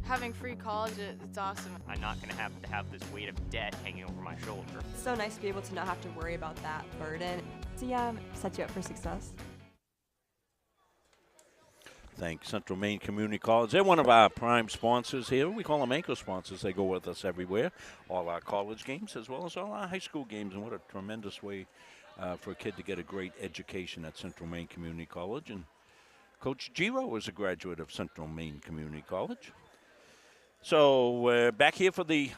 Having free college, it's awesome. I'm not going to have this weight of debt hanging over my shoulder. It's so nice to be able to not have to worry about that burden. So yeah, set you up for success. Thank Central Maine Community College. They're one of our prime sponsors here. We call them anchor sponsors. They go with us everywhere. All our college games as well as all our high school games. And what a tremendous way for a kid to get a great education at Central Maine Community College. And Coach Giro is a graduate of Central Maine Community College. So we're back here for the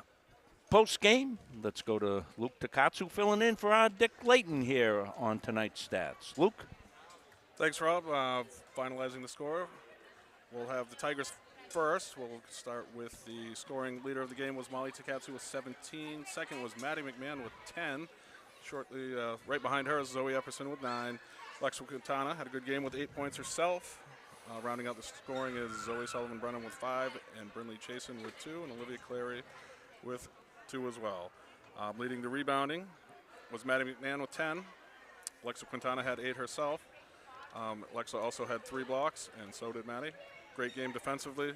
post game. Let's go to Luke Takatsu filling in for our Dick Layton here on tonight's stats. Luke? Thanks, Rob. Finalizing the score. We'll have the Tigers first. We'll start with the scoring leader of the game was Molly Takatsu with 17. Second was Maddie McMahon with 10. Shortly right behind her is Zoe Epperson with 9. Lexa Quintana had a good game with 8 points herself. Rounding out the scoring is Zoe Sullivan-Brennan with 5 and Brinley Chasen with 2 and Olivia Clary with 2 as well. Leading the rebounding was Maddie McMahon with 10. Alexa Quintana had 8 herself. Alexa also had 3 blocks, and so did Maddie. Great game defensively.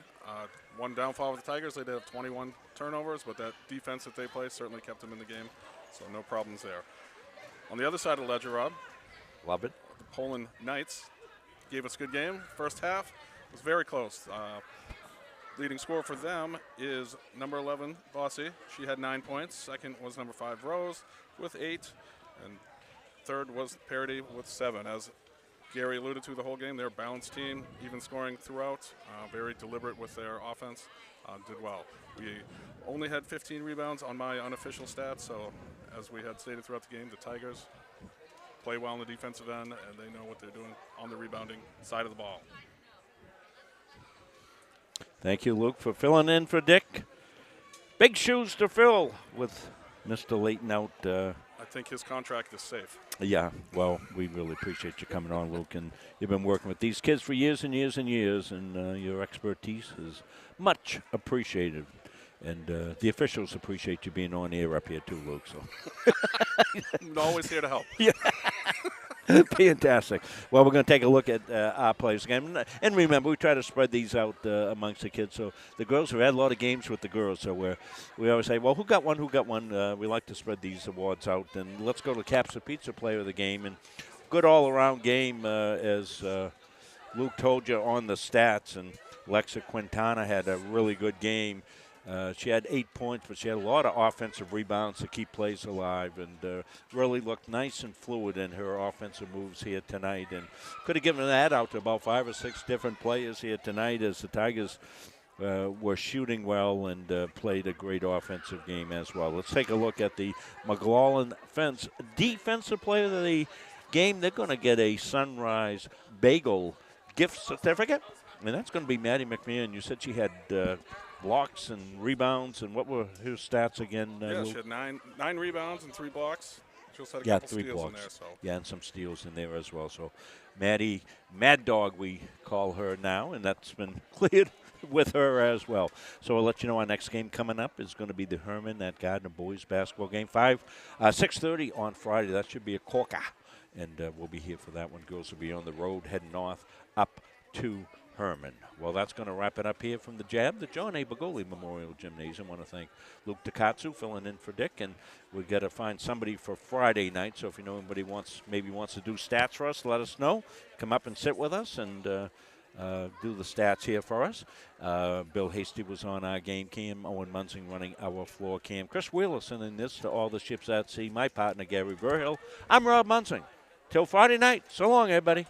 One downfall with the Tigers. They did have 21 turnovers, but that defense that they played certainly kept them in the game, so no problems there. On the other side of the ledger, Rob. Love it. The Poland Knights gave us a good game. First half was very close. Leading scorer for them is number 11, Bossy. She had 9 points. Second was number 5, Rose, with 8. And third was Parody with 7. As Gary alluded to the whole game, they're a balanced team, even scoring throughout, very deliberate with their offense, did well. We only had 15 rebounds on my unofficial stats, so as we had stated throughout the game, the Tigers play well on the defensive end, and they know what they're doing on the rebounding side of the ball. Thank you, Luke, for filling in for Dick. Big shoes to fill with Mr. Layton out. I think his contract is safe. Yeah, well, we really appreciate you coming on, Luke, and you've been working with these kids for years and years and years, and your expertise is much appreciated. And the officials appreciate you being on air up here too, Luke. So I'm always here to help. Yeah. Fantastic. Well, we're going to take a look at our players again. And remember, we try to spread these out amongst the kids. So the girls have had a lot of games with the girls. So we always say, well, who got one? We like to spread these awards out. And let's go to Capsa Pizza Player of the Game. And good all-around game, as Luke told you on the stats. And Alexa Quintana had a really good game. She had 8 points, but she had a lot of offensive rebounds to keep plays alive, and really looked nice and fluid in her offensive moves here tonight. And could have given that out to about 5 or 6 different players here tonight, as the Tigers were shooting well and played a great offensive game as well. Let's take a look at the McLaughlin Fence Defensive Player of the Game. They're going to get a Sunrise Bagel gift certificate, and that's going to be Maddie McMahon. You said she had blocks and rebounds, and what were her stats again? Yeah, she had nine rebounds and 3 blocks. She also had a couple 3 steals blocks. in there. So. Yeah, and some steals in there as well. So Maddie, Mad Dog, we call her now, and that's been cleared with her as well. So I'll let you know our next game coming up is going to be the Herman at Gardiner boys basketball game, 6:30 on Friday. That should be a corker, and we'll be here for that one. Girls will be on the road heading north up to Herman. Well, that's going to wrap it up here from the Jab, the John A. Bagoli Memorial Gymnasium. I want to thank Luke Takatsu filling in for Dick, and we've got to find somebody for Friday night. So if you know anybody wants to do stats for us, let us know. Come up and sit with us and do the stats here for us. Bill Hasty was on our game cam. Owen Munzing running our floor cam. Chris Wheeler sending this to all the ships at sea. My partner, Gary Verhill. I'm Rob Munzing. Till Friday night. So long, everybody.